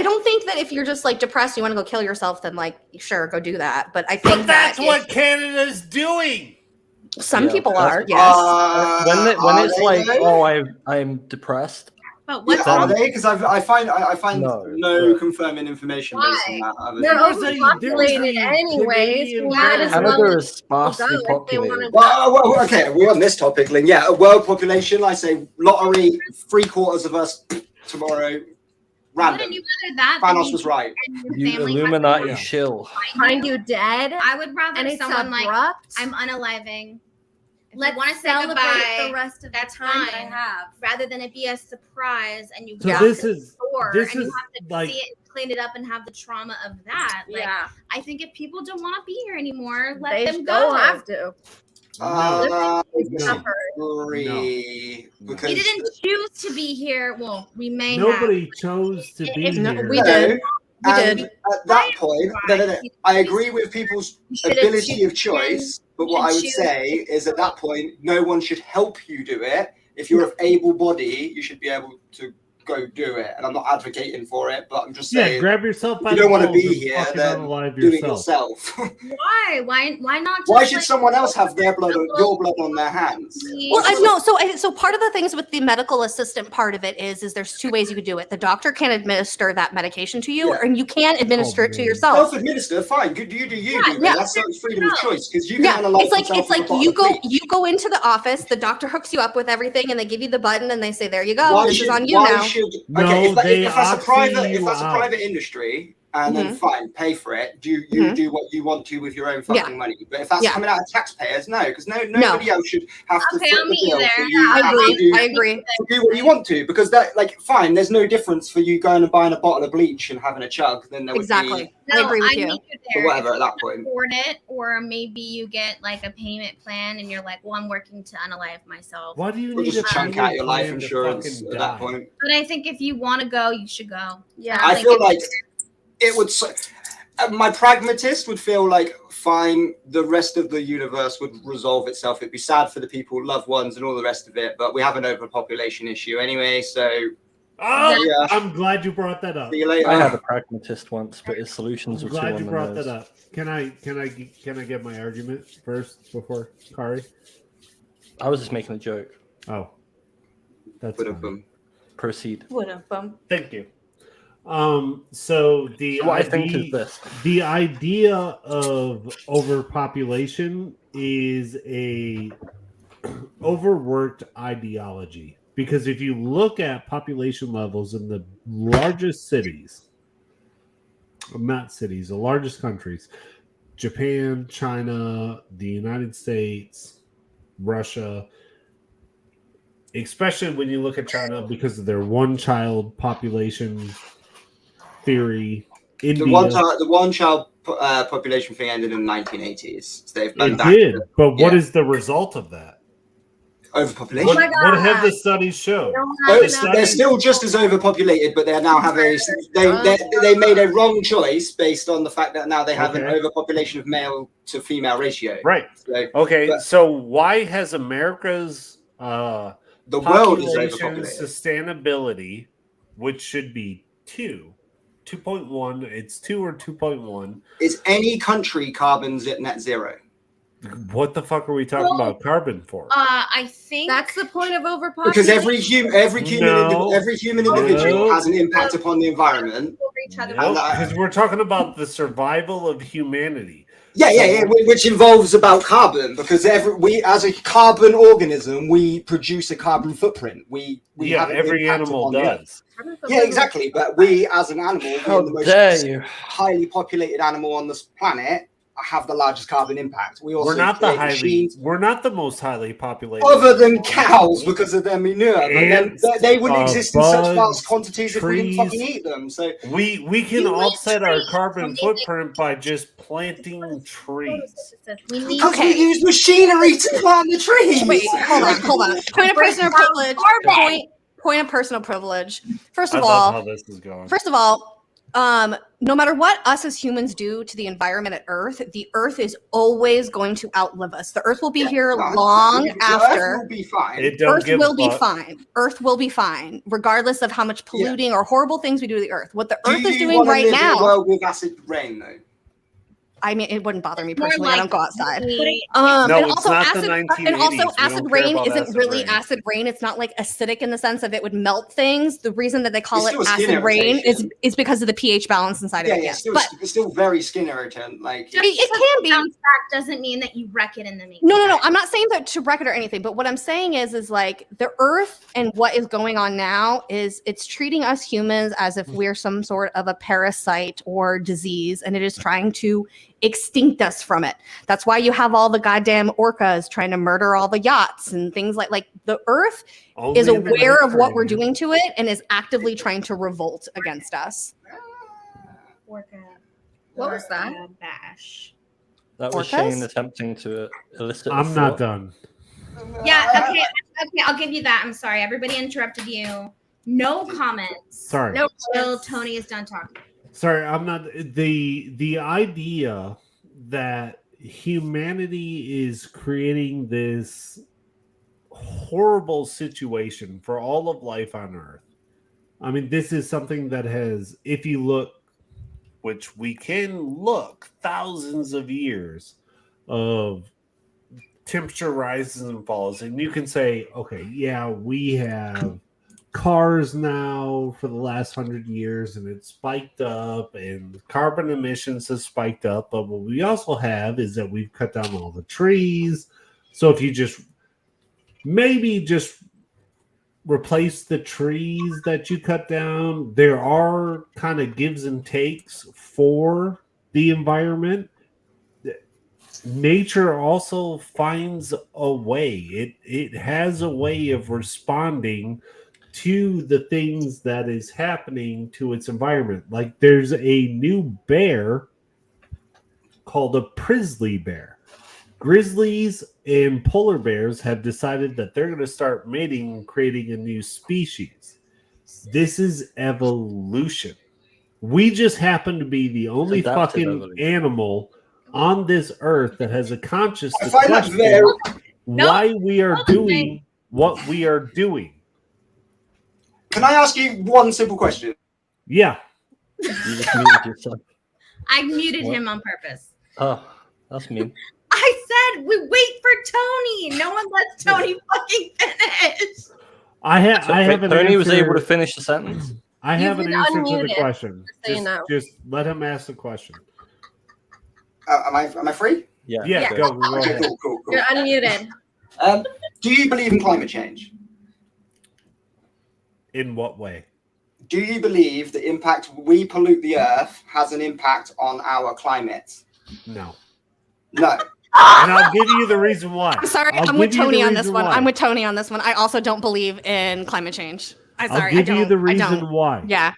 don't think that if you're just like depressed, you want to go kill yourself, then like sure, go do that. But I think that's what Canada's doing. Some people are, yes. When it's like, oh, I'm depressed. But what's are they? Because I find no confirming information based on that. They're overpopulated anyways. Canada is sparsely populated. Well, okay, we're on this topic, Lynn. Yeah, world population, I say lottery, 3/4 of us tomorrow, random. Thanos was right. You Illuminati shill. Find you dead. I would rather and someone like, I'm unaliving. Let's want to say celebrate goodbye. the rest of That's the time fine. that I have. Rather than it be a surprise and you So go this to the is- store this and you is have to like- see it, clean it up, and have the trauma of that. Like, Yeah. I think if people don't want to be here anymore, let They them don't go. have to. Agree. Because We didn't choose to be here. Well, we may Nobody chose to be No, here. we did. We and did. at that point, no. I agree with people's ability of choice, but what I would say is at that point, no one should help you do it. If you're of able body, you should be able to go do it. And I'm not advocating for it, but I'm just saying, grab yourself by if you the don't want to balls be and here, fucking then unalive do it yourself. Why? Why not? Just Why should like, someone else have their blood, your blood on their hands? Well, I know. So part of the things with the medical assistant part of it is there's two ways you could do it. The doctor can administer that medication to you, and you can administer it to yourself. Self-administer, fine. You do you. That's freedom of choice because you can Yeah, analyze it's like you go into the office, the doctor hooks you up with everything, and they give you the button, and they say, "There you go. This is on you now." should. No, Okay, if they that's a private, you if that's a out. private industry, and then fine, pay for it. Do do what you want to with your own fucking money. But if that's coming out of taxpayers, no, because nobody else should have to foot I'll the meet you bill there. for you. I agree. To do what you want to, because that, like, fine. There's no difference for you going and buying a bottle of bleach and having a chug than there would Exactly. be. I agree with you. Or whatever at that point. Afford it, or maybe you get like a payment plan, and you're like, well, I'm working to unalive myself. Why do you Or need just a chunk payment out your life plan to insurance fucking at that die? point. But I think if you want to go, you should go. Yeah. I feel like it would. My pragmatist would feel like, fine, the rest of the universe would resolve itself. It'd be sad for the people, loved ones, and all the rest of it. But we have an overpopulation issue anyway, so. Oh, yeah. I'm glad you brought that up. See you later. I had a pragmatist once, but his solutions I'm were too glad on you the brought nose. that up. Can I get my argument first before Kari? I was just making a joke. Oh, that's Put fine. them. Proceed. Thank you. So What I think is this. the idea of overpopulation is a overworked ideology, because if you look at population levels in the largest cities, not cities, the largest countries, Japan, China, the United States, Russia, especially when you look at China because of their one-child population theory. India, The one-child population thing ended in the 1980s. So they've been it back did, to, but what is the result of that? overpopulation. What have the studies shown? They're still just as overpopulated, but they now have they made a wrong choice based on the fact that now they have an overpopulation of male to female ratio. Right. So, So why has America's the world is population overpopulated. sustainability, which should be 2.1, it's 2 or 2.1. Is any country carbon's at net zero? What the fuck are we talking about carbon for? I think That's the point of overpopulation. Because every human individual has an impact upon the environment. Because we're talking about the survival of humanity. Yeah, which involves about carbon, because we, as a carbon organism, we produce a carbon footprint. We have an every impact animal upon the does. Earth. Yeah, exactly. But we, as an animal, How being the dare most you. highly populated animal on this planet, have the largest carbon impact. We also We're not the most highly populated. other than cows because of their manure, but then they wouldn't exist in such bugs, vast quantities if we didn't trees. fucking eat them. So we can offset our carbon footprint by just planting trees. because we use machinery to plant the trees. Wait, hold on. Point of personal privilege. Point of personal privilege. First of love how all, this is going. no matter what us as humans do to the environment at Earth, the Earth is always going to outlive us. The Earth will be here long after. Earth will be fine. Earth will be fine, regardless of how much polluting or horrible things we do to the Earth. What the Earth is doing wanna right live in a now. world with acid rain, though. I mean, it wouldn't bother me More personally. I don't go like outside. No, and it's also not acid, the 1980s. and also We don't acid care rain about isn't acid really rain. acid rain. It's not like acidic in the sense of it would melt things. The reason that they call It's it still a skin acid rain irritation. is because of the pH balance inside of it. Yes, but it's still very skin irritant. Like it can be. Bounce back doesn't mean that you wreck it in the making. No. I'm not saying that to wreck it or anything. But what I'm saying is like the Earth and what is going on now is it's treating us humans as if we're some sort of a parasite or disease, and it is trying to extinct us from it. That's why you have all the goddamn orcas trying to murder all the yachts and things like the Earth is aware of what we're doing to it and is actively trying to revolt against us. What was that? Bash. That was Orcas? Shane attempting to elicit. I'm not done. Yeah, okay, I'll give you that. I'm sorry. Everybody interrupted you. No comments. Sorry. Nope. Till Tony is done talking. Sorry, I'm not. The idea that humanity is creating this horrible situation for all of life on Earth. I mean, this is something that has, if you look, which we can look, thousands of years of temperature rises and falls, and you can say, okay, yeah, we have cars now for the last 100 years and it's spiked up and carbon emissions has spiked up, but what we also have is that we've cut down all the trees. So if you just replace the trees that you cut down. There are kind of gives and takes for the environment. Nature also finds a way. It has a way of responding to the things that is happening to its environment. Like there's a new bear called a grizzly bear. Grizzlies and polar bears have decided that they're going to start mating and creating a new species. This is evolution. We just happen to be the only Adaptive fucking evolution. animal on this earth that has a conscious I find that question very. why we are doing what we are doing. Can I ask you one simple question? Yeah. You just muted yourself. I muted What? him on purpose. Oh, that's mean. I said we wait for Tony. No one lets Tony fucking finish. I have an Tony answer. was able to finish the sentence. I have You've an been answer to the unmuted, question. so you know. Just let him ask the question. Am I free? Yeah. Yeah, go Okay, ahead. cool. You're unmuted. Do you believe in climate change? In what way? Do you believe the impact we pollute the earth has an impact on our climate? No. No. And I'll give you the reason why. I'm sorry, I'll I'm with give you Tony the on this reason one. why. I'm with Tony on this one. I also don't believe in climate change. I'll give you the reason why. Yeah.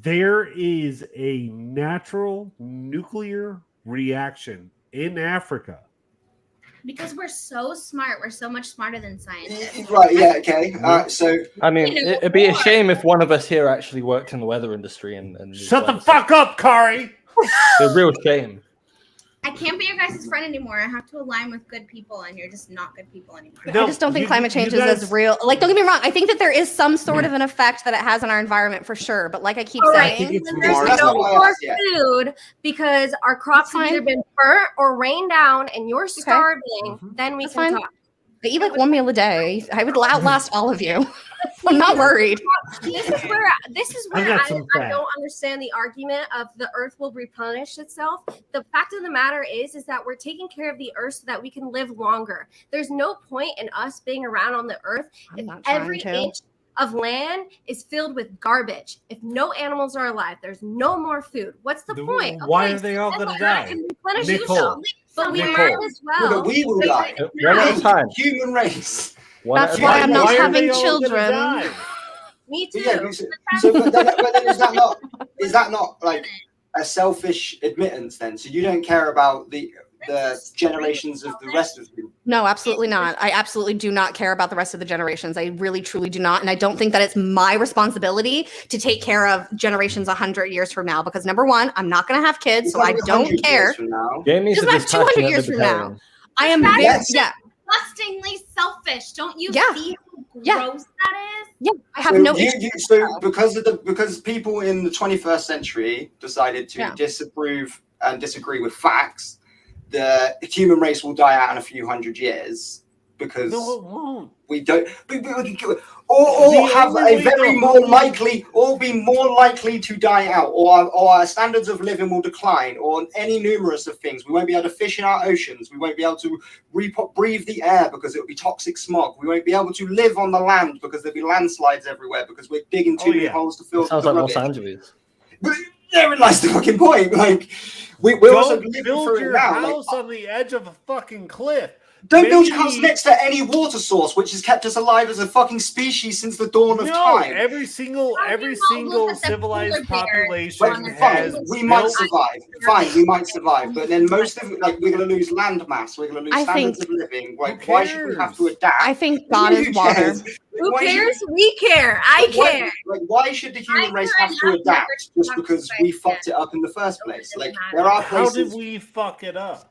There is a natural nuclear reaction in Africa. Because we're so smart. We're so much smarter than scientists. Right, yeah, okay. So I mean, it'd be a shame if one of us here actually worked in the weather industry and Shut the fuck up, Kari! a real shame. I can't be your guys' friend anymore. I have to align with good people, and you're just not good people anymore. No, I just don't think you- climate change you is guys- as real. Like, don't get me wrong. I think that there is some sort of an effect that it has on our environment for sure. But like I keep All saying, right, think it's and there's more- That's no not why I more asked yet. food because our crops have That's either fine. been burnt or rained down, and you're starving. Mhm. Then we That's can fine. talk. I eat like one meal a day. I would outlast all of you. I'm not worried. This is where I got I some facts. don't understand the argument of the earth will replenish itself. The fact of the matter is that we're taking care of the earth so that we can live longer. There's no point in us being around on the earth I'm if not trying every to. inch of land is filled with garbage. If no animals are alive, there's no more food. What's the point? Why Okay, are they all so gonna then die? I can replenish Nicole. yourself. But we Nicole. might as Yeah, well. but we will die. One at a time. Human race. One That's at a why time. I'm not Why are having they all gonna children. die? Me too. Yeah, but then is that not like a selfish admittance then? So you don't care about the generations of the rest of you? No, absolutely not. I absolutely do not care about the rest of the generations. I really, truly do not. And I don't think that it's my responsibility to take care of generations 100 years from now. Because number one, I'm not going to have kids, so I don't care. Jamie's Doesn't a have 200 dispassionate years from now. libertarian. I am very, Yes. yeah, Disgustingly selfish. Don't you Yeah. see how Yeah. gross that is? yeah. I have no issue. So because people in the 21st century decided to Yeah. disapprove and disagree with facts, the human race will die out in a few hundred years because No, it won't. we don't, or The have only a way very to- more likely, or be more likely to die out, or our standards of living will decline, or any numerous of things. We won't be able to fish in our oceans. We won't be able to breathe the air because it'll be toxic smog. We won't be able to live on the land because there'll be landslides everywhere because we're digging too many holes to fill Sounds the like Los rubbish. Angeles. But therein lies the fucking point. Like we're also Don't living build through it your now. Like, house on the edge of a fucking cliff. don't build your house Maybe- next to any water source, which has kept us alive as a fucking species since the dawn of No, time. every single How do you not look at the civilized polar bears population on the Fine, has we might built- survive. Fine, we might survive. But then most of like we're gonna lose land mass. We're gonna lose I standards think- of living. Like, Who why should we have to cares? adapt? I think God is Who water. cares? Who Why should- cares? We care. I why- care. Like, why should the human I race care have to enough adapt never to just talk because to we you guys fucked yet. it up in the first It place? doesn't Like, matter. there are How places did we fuck it up?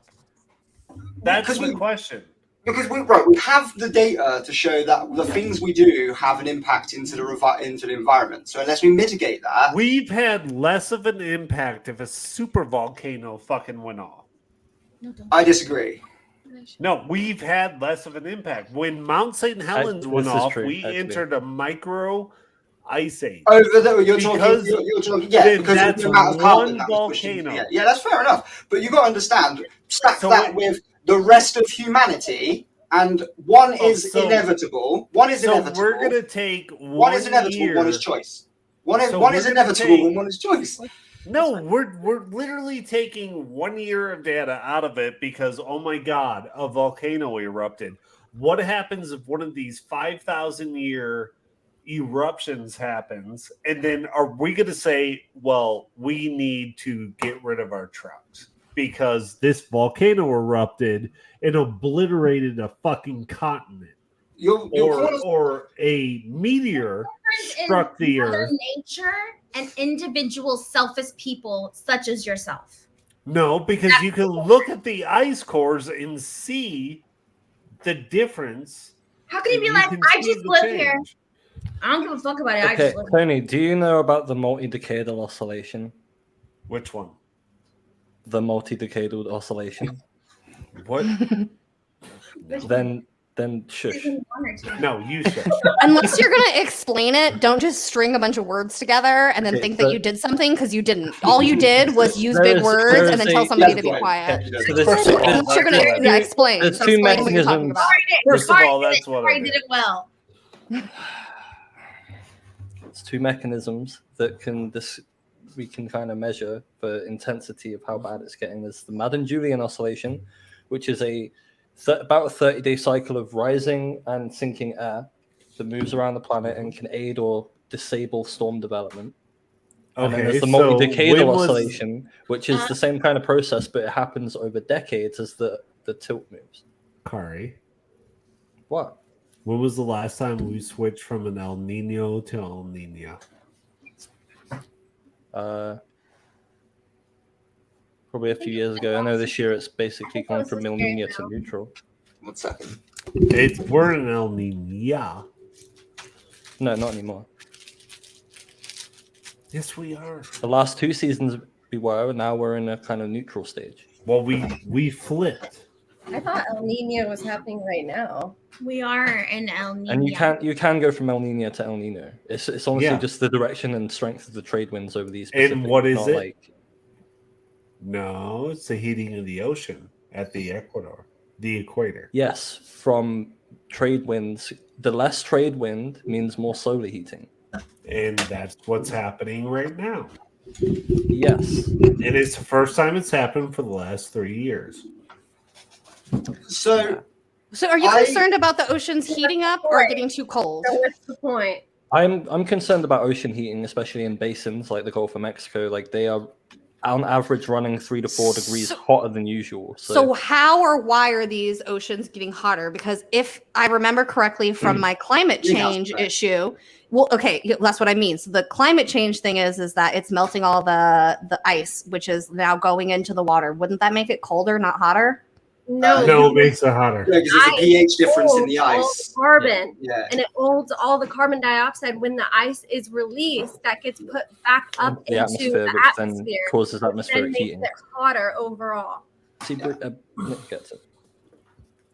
That's Because the we- question. because we have the data to show that the things we do have an impact into the environment. So unless we mitigate that, We've had less of an impact if a super volcano fucking went off. I disagree. No, we've had less of an impact. When Mount St. Helens went this is off, true, we actually. entered a micro ice age. Over there, you're Because talking, then because of that's the amount of carbon one that was pushed into the volcano. air. Yeah, that's fair enough. But you got to understand, stack So that it- with the rest of humanity, And one is inevitable. One is inevitable. We're gonna take one is inevitable. Year. One is choice. One is inevitable. And one is choice. No, we're literally taking 1 year of data out of it because, oh my God, a volcano erupted. What happens if one of these 5,000-year eruptions happens? And then are we going to say, well, we need to get rid of our trucks because this volcano erupted and obliterated a fucking continent? Or a meteor struck the earth. Nature and individual selfish people such as yourself. No, because you can look at the ice cores and see the difference. How can you be like, I just live here? I don't give a fuck about it. Okay, Tony, do you know about the multi-decadal oscillation? Which one? The multi-decadal oscillation. What? Then shush. No, you should. Unless you're going to explain it, don't just string a bunch of words together and then think that you did something because you didn't. All you did was use big words and then tell somebody to be quiet. Unless you're going to explain. There's two mechanisms. First of all, that's what I did it well. It's two mechanisms that we can kind of measure the intensity of how bad it's getting. There's the Madden-Julian oscillation, which is about a 30-day cycle of rising and sinking air that moves around the planet and can aid or disable storm development. Okay, and then there's the multi-decadal oscillation, which is the same kind of process, but it happens over decades as the tilt moves. KARI. What? When was the last time we switched from an El Nino to El Nina? Probably a few years ago. I know this year it's basically gone from El Nino to neutral. 1 second. We're in El Nino. No, not anymore. Yes, we are. The last 2 seasons we were, and now we're in a kind of neutral stage. Well, we flipped. I thought El Nino was happening right now. We are in El Nino. And you can go from El Nino to El Nino. It's honestly just the direction and strength of the trade winds over these. And what is it? No, it's the heating of the ocean at the equator. Yes, from trade winds. The less trade wind means more solar heating. And that's what's happening right now. Yes. And it's the first time it's happened for the last 3 years. So are you concerned about the oceans heating up or getting too cold? So what's the point? I'm concerned about ocean heating, especially in basins like the Gulf of Mexico. Like they are on average running 3 to 4 degrees hotter than usual. So how or why are these oceans getting hotter? Because if I remember correctly from my climate change issue, well, okay, that's what I mean. So the climate change thing is that it's melting all the ice, which is now going into the water. Wouldn't that make it colder, not hotter? No, it makes it hotter. Yeah, because there's a pH difference in the ice. Carbon, and it holds all the carbon dioxide. When the ice is released, that gets put back up the into atmosphere, the which atmosphere, then causes atmospheric heating. Makes it hotter overall. See, Nick gets it.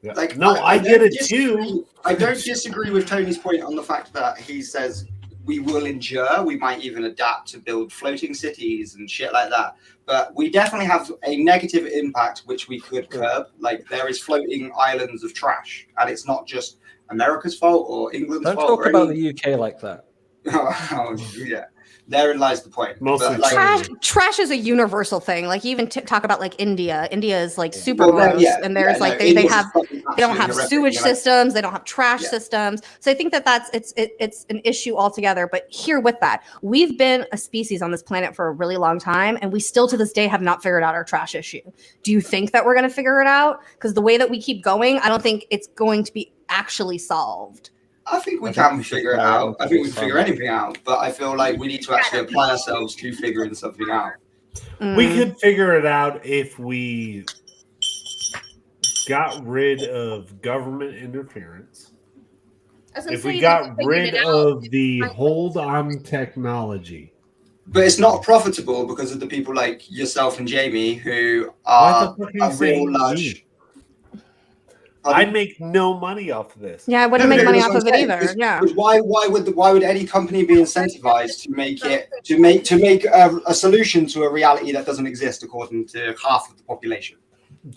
Yeah. Like, I get it too. I don't disagree with Tony's point on the fact that he says we will endure. We might even adapt to build floating cities and shit like that. But we definitely have a negative impact which we could curb. Like there is floating islands of trash, and it's not just America's fault or England's fault. Don't talk about the UK like that. Yeah. Therein lies the point. Mostly trash is a universal thing. Like you even talk about like India. India is like super gross, and there's they don't have sewage systems, they don't have trash systems. So I think it's an issue altogether. But here with that, we've been a species on this planet for a really long time, and we still to this day have not figured out our trash issue. Do you think that we're going to figure it out? Because the way that we keep going, I don't think it's going to be actually solved. I think we can figure it out. I think we can figure anything out, but I feel like we need to actually apply ourselves to figuring something out. We could figure it out if we got rid of government interference. If we got rid of the hold-on technology. But it's not profitable because of the people like yourself and Jamie who are a real large... I'd make no money off of this. Yeah, I wouldn't make money off of it either. Yeah. Why would any company be incentivized to make a solution to a reality that doesn't exist according to half of the population?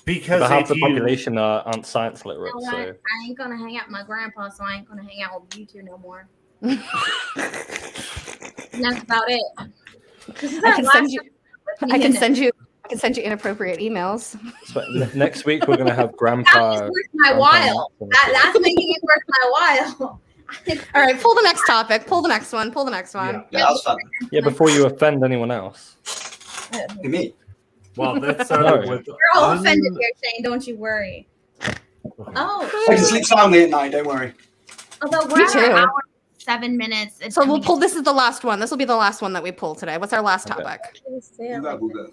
Because But half if the you, population aren't science You literate, know so what? I ain't gonna hang out with my grandpa, so I ain't gonna hang out with you two no more. And that's about it. This is I our can last send you. time I can in it. send you inappropriate emails. So next week we're gonna have That Grandpa. was worth my Grandpa while. Max on the show. That's making it worth my while. All right, pull the next topic. Pull the next one. Pull the next one. Yeah, that was fun. Yeah, before you offend anyone else. To me. well, that started No. with We're all offended here, Shane. Don't you worry. Oh, I can sleep soundly at night, don't worry. although Me we're at too. an hour, 7 minutes. It's So we'll coming pull. in- This is the last one. This will be the last one that we pull today. What's our last Okay. topic? Booga.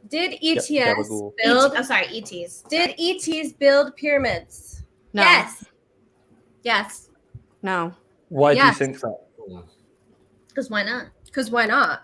Did Yep, ETS gabagool. build? Oh, sorry, ETs. Did ETs build pyramids? No. Yes, Yes. No. Why do you Yes. think that? because why not? Because why not?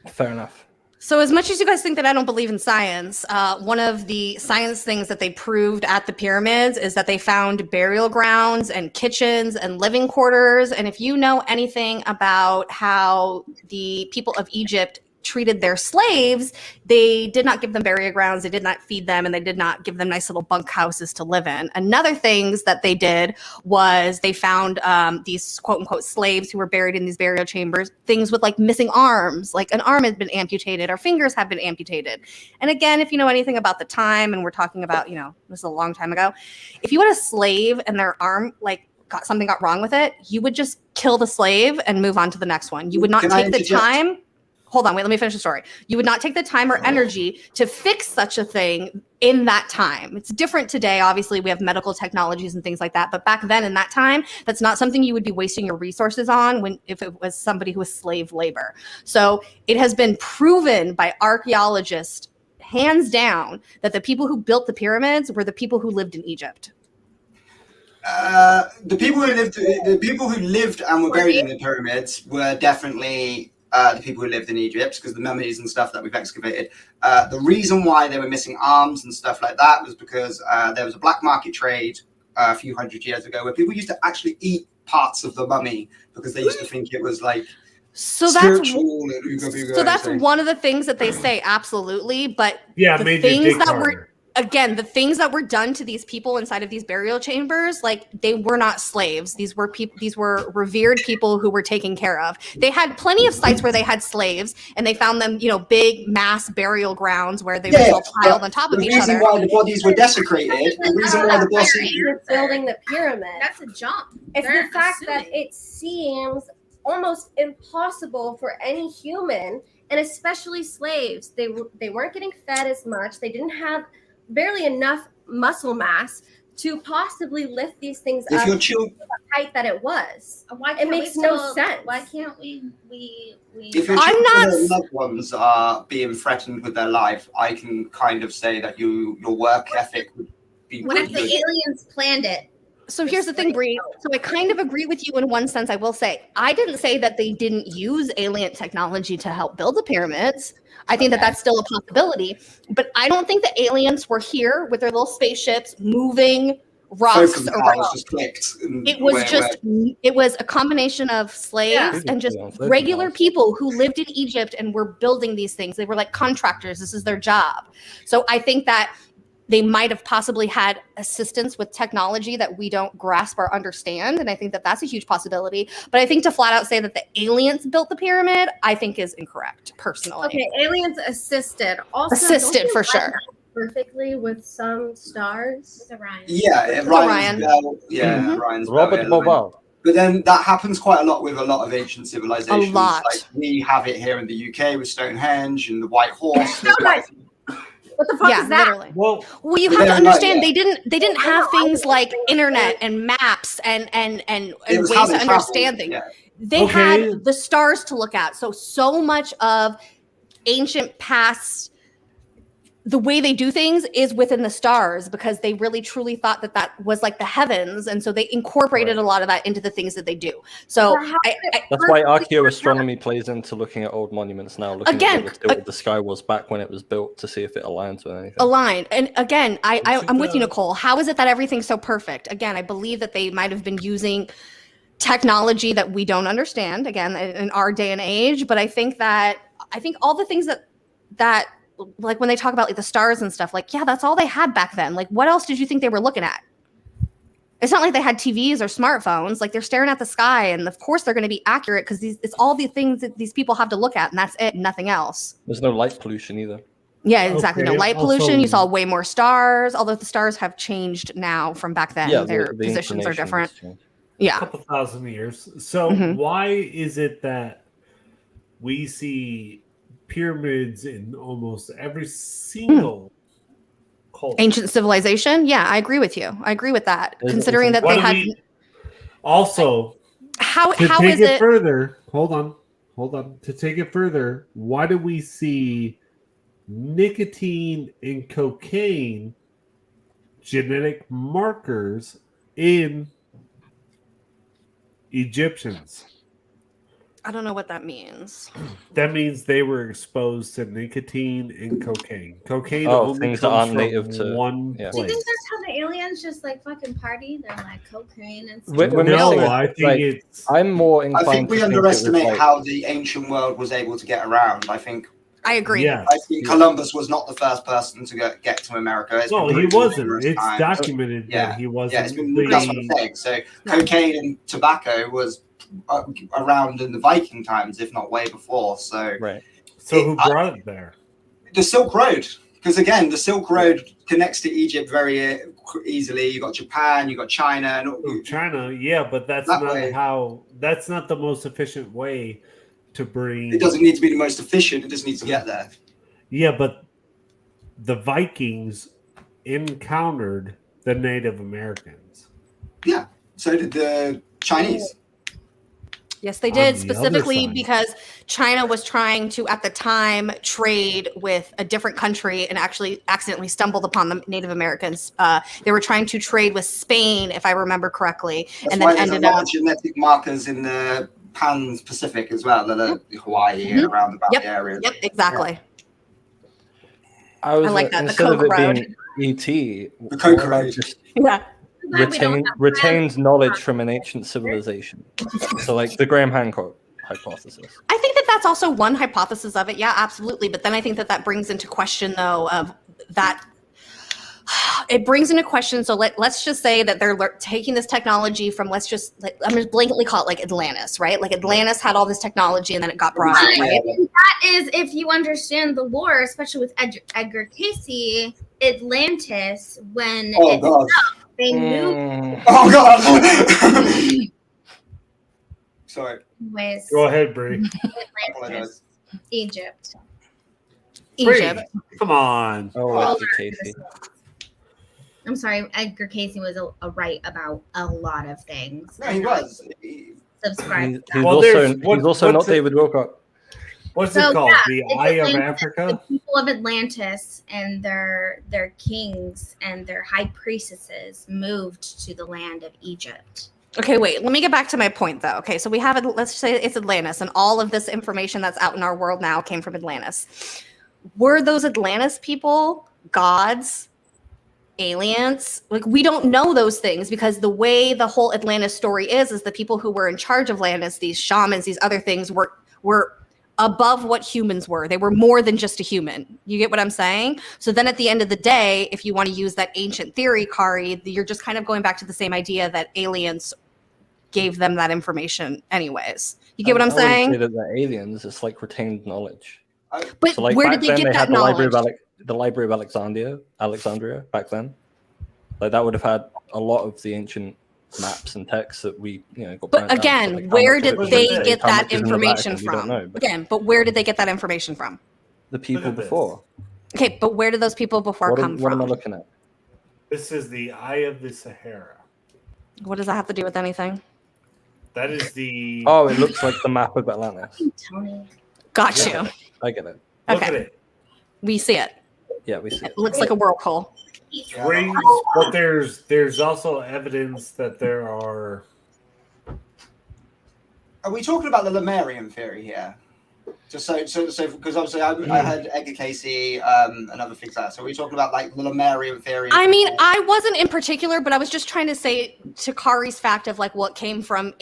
Fair enough. So as much as you guys think that I don't believe in science, one of the science things that they proved at the pyramids is that they found burial grounds and kitchens and living quarters. And if you know anything about how the people of Egypt treated their slaves, they did not give them burial grounds, they did not feed them, and they did not give them nice little bunk houses to live in. Another things that they did was they found these quote unquote slaves who were buried in these burial chambers, things with like missing arms, like an arm had been amputated or fingers have been amputated. And again, if you know anything about the time, and we're talking about, you know, this is a long time ago, if you had a slave and their arm like something got wrong with it, you would just kill the slave and move on to the next one. You would not Can I take the interject? time. Hold on, wait, let me finish the story. You would not take the time or energy to fix such a thing in that time. It's different today. Obviously, we have medical technologies and things like that. But back then in that time, that's not something you would be wasting your resources on if it was somebody who was slave labor. So it has been proven by archaeologists, hands down, that the people who built the pyramids were the people who lived in Egypt. The people who lived and were buried in the pyramids were definitely the people who lived in Egypt, because the mummies and stuff that we've excavated. The reason why they were missing arms and stuff like that was because there was a black market trade a few hundred years ago where people used to actually eat parts of the mummy because they used to think it was like spiritual. So that's one of the things that they say, absolutely. But yeah, the made your things dick that harder. were again, the things that were done to these people inside of these burial chambers, like they were not slaves. These were people, these were revered people who were taken care of. They had plenty of sites where they had slaves, and they found them, you know, big mass burial grounds where they were all piled on top of each other. The reason why the bodies were desecrated, the reason why the bodies were building the pyramid. That's a jump. It's They're the fact that assuming. it seems almost impossible for any human, and especially slaves. They weren't getting fed as much. They didn't have barely enough muscle mass to possibly lift these things if up your to children, the height that it was. Why It can't makes we no still- sense. Why can't we if your I'm children not- or loved ones are being threatened with their life, I can kind of say that your work ethic would be What if pretty the good. aliens planned it? So here's the thing, Bree. So I kind of agree with you in one sense. I will say, I didn't say that they didn't use alien technology to help build the pyramids. I think that that's still a possibility. But I don't think the aliens were here with their little spaceships moving rocks Focus around. powers just clicked. And It was it was a combination of slaves Yeah. and just Yeah. regular people who lived in Egypt and were building these things. They were like contractors. This is their job. So I think that they might have possibly had assistance with technology that we don't grasp or understand. And I think that that's a huge possibility. But I think to flat out say that the aliens built the pyramid, I think is incorrect, personally. Okay, aliens assisted. Also, Assisted, don't you for line sure. up perfectly with some stars. With Orion. Yeah, Orion. Ryan's bell. Yeah, Mhm. Ryan's bell, Robert yeah, Bobal. But then that happens quite a lot with a lot of ancient civilizations. A lot. Like we have it here in the UK with Stonehenge and the White Horse. There's quite a few- What the fuck Yeah, is that? literally. Well, Well, you We have to don't know understand yet. they didn't have things like internet and maps and It was ways how to they traveled, understand things. yeah. They Okay. had the stars to look at. So much of ancient past, the way they do things is within the stars, because they really truly thought that that was like the heavens, and so they incorporated Right. a lot of that into the things that they do. So But how I, did it That's why perfectly archaeoastronomy plays into looking at old monuments now, looking Again, at what the tilt of the sky was back when it was built to see if it aligns with anything. aligned. And again, I'm with you, the- Nicole. How is it that everything's so perfect? Again, I believe that they might have been using technology that we don't understand, again, in our day and age. But I think all the things that like when they talk about like the stars and stuff, like, yeah, that's all they had back then. Like, what else did you think they were looking at? It's not like they had TVs or smartphones. Like, they're staring at the sky, and of course they're going to be accurate because it's all the things that these people have to look at, and that's it, nothing else. There's no light pollution either. Yeah, exactly. Okay, No light pollution. also- You saw way more stars, although the stars have changed now from back then. Yeah, Their the positions are inclination different. has changed. Yeah. A couple thousand years. So Mhm. why is it that we see pyramids in almost every single culture? Ancient civilization. Yeah, I agree with you. I agree with that. Is it- Considering that Why they do had we- Also, how to how take is it it? further, hold on. To take it further, why do we see nicotine and cocaine genetic markers in Egyptians? I don't know what that means. That means they were exposed to nicotine and cocaine. Cocaine Oh, only things that comes aren't from native to- one yeah. Do you place. think that's how the aliens just like fucking party? They're like cocaine and stuff. We're No, missing it. I think Like, it's. I'm more I inclined think we to think it was underestimate like- how the ancient world was able to get around. I think I agree. Yeah. Columbus was not the first person to get to America. It's No, been he proven wasn't. numerous It's times. documented Yeah. that he Yeah, wasn't. it's been, that's what I'm saying. So cocaine and tobacco was around in the Viking times, if not way before. So Right. So who brought it there? the Silk Road, because again, the Silk Road connects to Egypt very easily. You got Japan, you got China, and Oh, China, yeah, but that's That not way. that's not the most efficient way to bring. it doesn't need to be the most efficient. It just needs to get there. Yeah, but the Vikings encountered the Native Americans. So did the Chinese. Yes, they On did, the specifically other side. because China was trying to, at the time, trade with a different country and actually accidentally stumbled upon the Native Americans. They were trying to trade with Spain, if I remember correctly, That's and why then there's a ended lot up. of genetic markers in the Pan Pacific as well, the Hawaii and around about Yep. the area. Yep, exactly. I was like that, the instead of Coke it Road. being ET, The Coke what about Road. just Yeah. Glad we don't have retained knowledge from an ancient civilization. So, like the Graham Hancock hypothesis. I think that that's also one hypothesis of it. Yeah, absolutely. But then I think that that brings into question, though, of that it brings into question. So let's just say that they're taking this technology from, I'm just blankly call it like Atlantis, right? Like Atlantis had all this technology and then it got brought in, right? That is, if you understand the lore, especially with Edgar Casey, Atlantis, when Oh god. they moved Oh god. Sorry. ways Go ahead, Bree. Atlantis, Egypt. Egypt. Come on. Oh, Edgar Casey. I'm sorry, Edgar Casey was a right about a lot of things. No, he was. Subscribe. He's, to that. Well, he's also not what's it- David Wilcock. What's So, it called? yeah, The it's Eye of Atlantis, Africa? the people of Atlantis and their kings and their high priestesses moved to the land of Egypt. Okay, wait. Let me get back to my point, though. Okay, so we have, let's say it's Atlantis, and all of this information that's out in our world now came from Atlantis. Were those Atlantis people gods, aliens? Like, we don't know those things because the way the whole Atlantis story is the people who were in charge of Atlantis, these shamans, these other things, were above what humans were. They were more than just a human. You get what I'm saying? So then at the end of the day, if you want to use that ancient theory, Kari, you're just kind of going back to the same idea that aliens gave them that information anyways. You get what I'm I wouldn't saying? say that they're aliens. It's like retained knowledge. But So, like, where back did they then get they that had the knowledge? Library of Alexandria back then. Like that would have had a lot of the ancient maps and texts that we, got. But burnt down. So, again, like, how where much did of it they is get how that much is in the information Vatican, we don't from? know, but Again, but where did they get that information from? the people Look at this. before. Okay, but where did those people before What, come what am I from? looking at? This is the Eye of the Sahara. What does that have to do with anything? That is the. Oh, it looks like the map of Atlantis. Tony. Got Yeah. you. I get it. Look Okay. at it. We see it. Yeah, we see it. It looks like a whirlpool. Rings, but there's also evidence that there are. Are we talking about the Lemurian theory here? Just so because obviously I heard Edgar Casey and other things like that. So we're talking about like the Lemurian theory. I mean, I wasn't in particular, but I was just trying to say to Kari's fact of like what came from,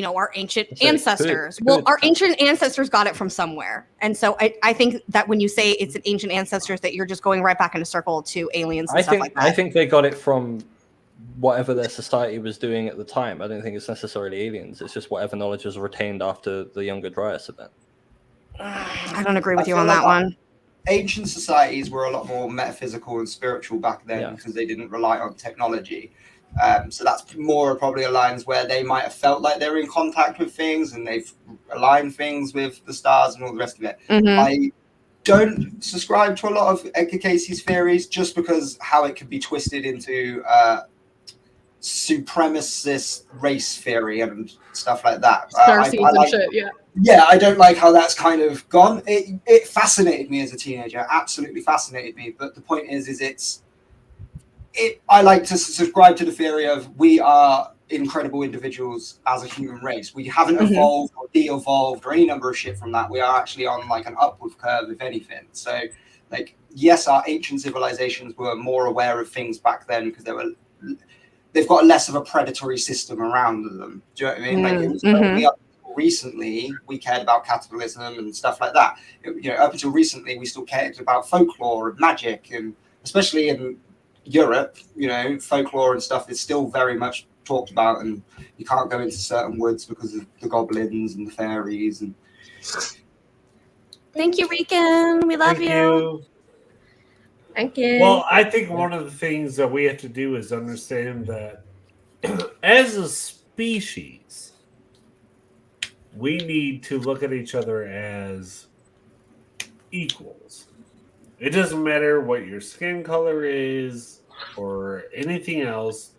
our ancient ancestors. Well, our ancient ancestors got it from somewhere. And so I think that when you say it's an ancient ancestors, that you're just going right back in a circle to aliens and stuff like that. I think they got it from whatever their society was doing at the time. I don't think it's necessarily aliens. It's just whatever knowledge was retained after the Younger Dryas event. I don't agree with you on that one. Ancient societies were a lot more metaphysical and spiritual back then because they didn't rely on technology. So that's more probably aligns where they might have felt like they're in contact with things and they've aligned things with the stars and all the rest of it. Mm-hmm. I don't subscribe to a lot of Edgar Casey's theories just because how it could be twisted into supremacist race theory and stuff like that. Yeah, I don't like how that's kind of gone. It fascinated me as a teenager, absolutely fascinated me. But the point is I like to subscribe to the theory of we are incredible individuals as a human race. We haven't evolved or de-evolved or any number of shit from that. We are actually on like an upward curve, if anything. So, like, yes, our ancient civilizations were more aware of things back then because they've got less of a predatory system around them. Do you know what I mean? Like, it was only up recently we cared about capitalism and stuff like that. Up until recently we still cared about folklore and magic, and especially in Europe, folklore and stuff is still very much talked about, and you can't go into certain woods because of the goblins and the fairies. And thank you, Rican. We love you. Thank you. Well, I think one of the things that we have to do is understand that as a species, we need to look at each other as equals. It doesn't matter what your skin color is or anything else.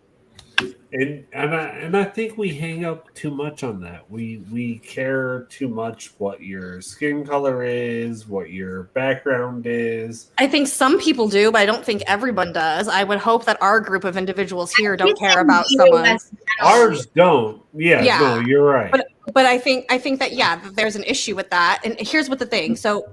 And I think we hang up too much on that. We care too much what your skin color is, what your background is. I think some people do, but I don't think everyone does. I would hope that our group of individuals here don't care about someone. Ours don't. Yeah. No, you're right. But I think that there's an issue with that. And here's what the thing. So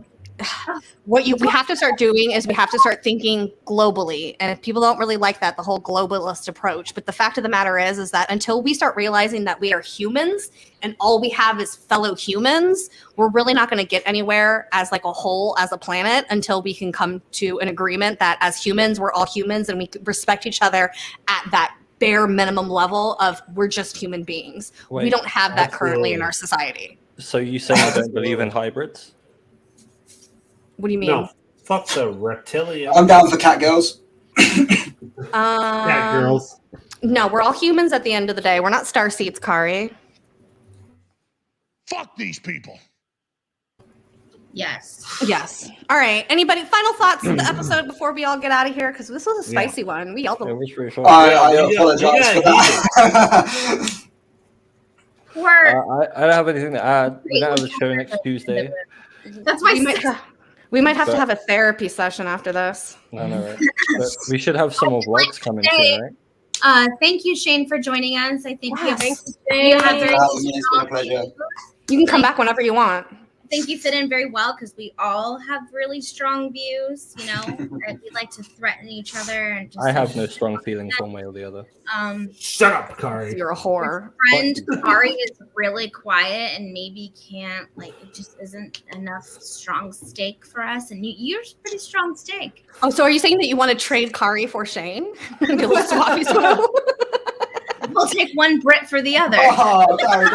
we have to start doing is we have to start thinking globally. And if people don't really like that, the whole globalist approach. But the fact of the matter is that until we start realizing that we are humans and all we have is fellow humans, we're really not going to get anywhere as like a whole, as a planet, until we can come to an agreement that as humans, we're all humans and we respect each other at that bare minimum level of we're just human beings. Wait, we don't have that currently in our society. So you say you don't believe in hybrids? What do you mean? No, fuck the reptilian. I'm down for cat girls. Cat girls. No, we're all humans at the end of the day. We're not star seeds, Kari. Fuck these people. Yes. All right. Anybody, final thoughts of the episode before we all get out of here? Because this was a spicy one. We yelled a It was pretty fun. I apologize for that. I don't have anything to add. We don't have a show next Tuesday. That's my we might have to have a therapy session after this. I know, right? But we should have some more vlogs coming soon, right? Thank you, Shane, for joining us. I think you have It's been a pleasure. You can come back whenever you want. I think you fit in very well because we all have really strong views, and we like to threaten each other. And just I have no strong feelings one way or the other. Shut up, Kari. You're a whore. Friend Kari is really quiet and maybe can't, it just isn't enough strong steak for us. And you're pretty strong steak. Oh, so are you saying that you want to trade Kari for Shane? We'll take one Brit for the other. Oh, sorry.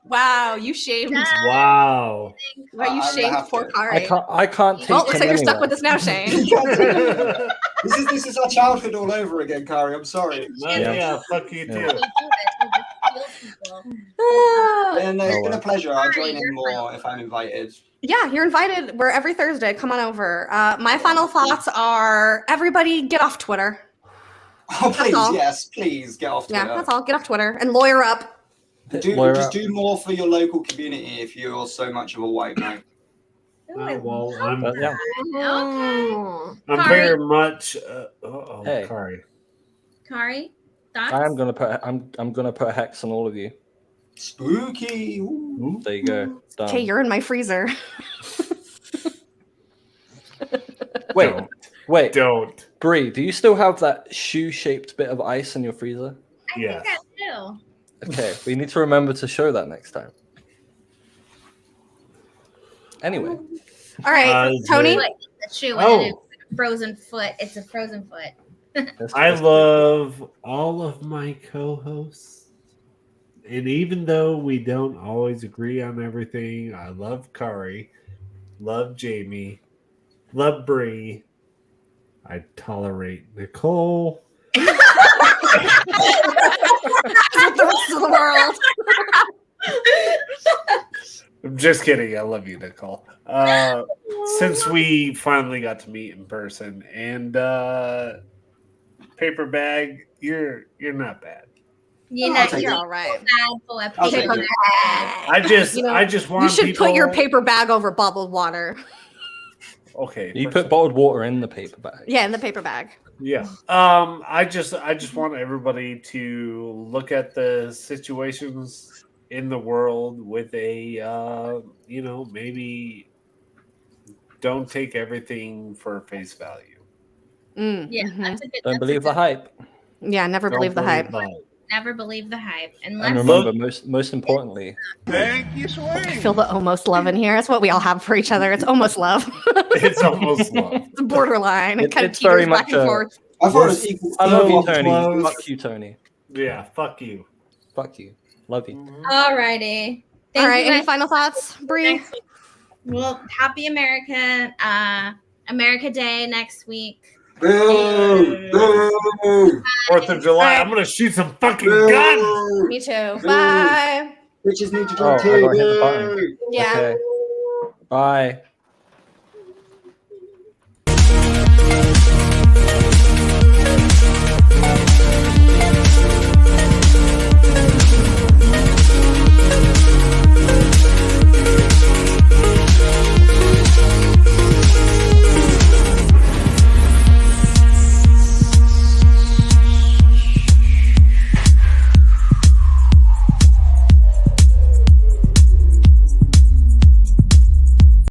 Wow, you shamed. Wow. You shamed poor Kari. I can't take looks like you're stuck with us now, Shane. This is our childhood all over again, Kari. I'm sorry. Yeah, fuck you too. And it's been a pleasure. I'll join in more if I'm invited. Yeah, you're invited. We're every Thursday. Come on over. My final thoughts are: everybody, get off Twitter. Oh, please get off Twitter. Yeah, that's all. Get off Twitter and lawyer up. Do more for your local community if you're so much of a white man. Well, I'm Kari. very much. Hey. Kari. Kari, thoughts? I'm gonna put a hex on all of you. Spooky. Ooh. There you go. Done. Okay, you're in my freezer. Wait. Don't. Bree, do you still have that shoe-shaped bit of ice in your freezer? I Yes. think I do. Okay, we need to remember to show that next time. Anyway, All right, Tony. Like the shoe and then it's a frozen foot. It's a frozen foot. I love all of my co-hosts. And even though we don't always agree on everything, I love Kari, love Jamie, love Bree. I tolerate Nicole. The rest of the world. I'm just kidding. I love you, Nicole. Since we finally got to meet in person, and paper bag, you're not bad. You're all right. bad for a I'll take paper it. bag. I just want You should people... put your paper bag over bottled water. Okay. you put bottled water in the paper bag. Yeah, in the paper bag. Yeah. I just want everybody to look at the situations in the world with a maybe don't take everything for face value. Yeah, that's a good. Don't believe the hype. Yeah, never Don't believe the hype. Never believe the hype. And Unless remember, most importantly, Thank you, Sway. I feel the almost love in here. That's what we all have for each other. It's almost love. It's almost love. It's borderline. It kind of it's very teeters back much and a- forth. I thought it was equal. I love you, So Tony. close. Fuck you, Tony. Yeah, fuck you. Fuck you. Love you. alrighty. All right, any guys. final thoughts, Bree? Well, happy America Day next week. Boo! Boo! 4th of July. I'm gonna shoot some fucking guns. Boo! Me too. Bye. Bitches need to Oh, I drink gotta hit the too. button. Yeah. Okay. Bye.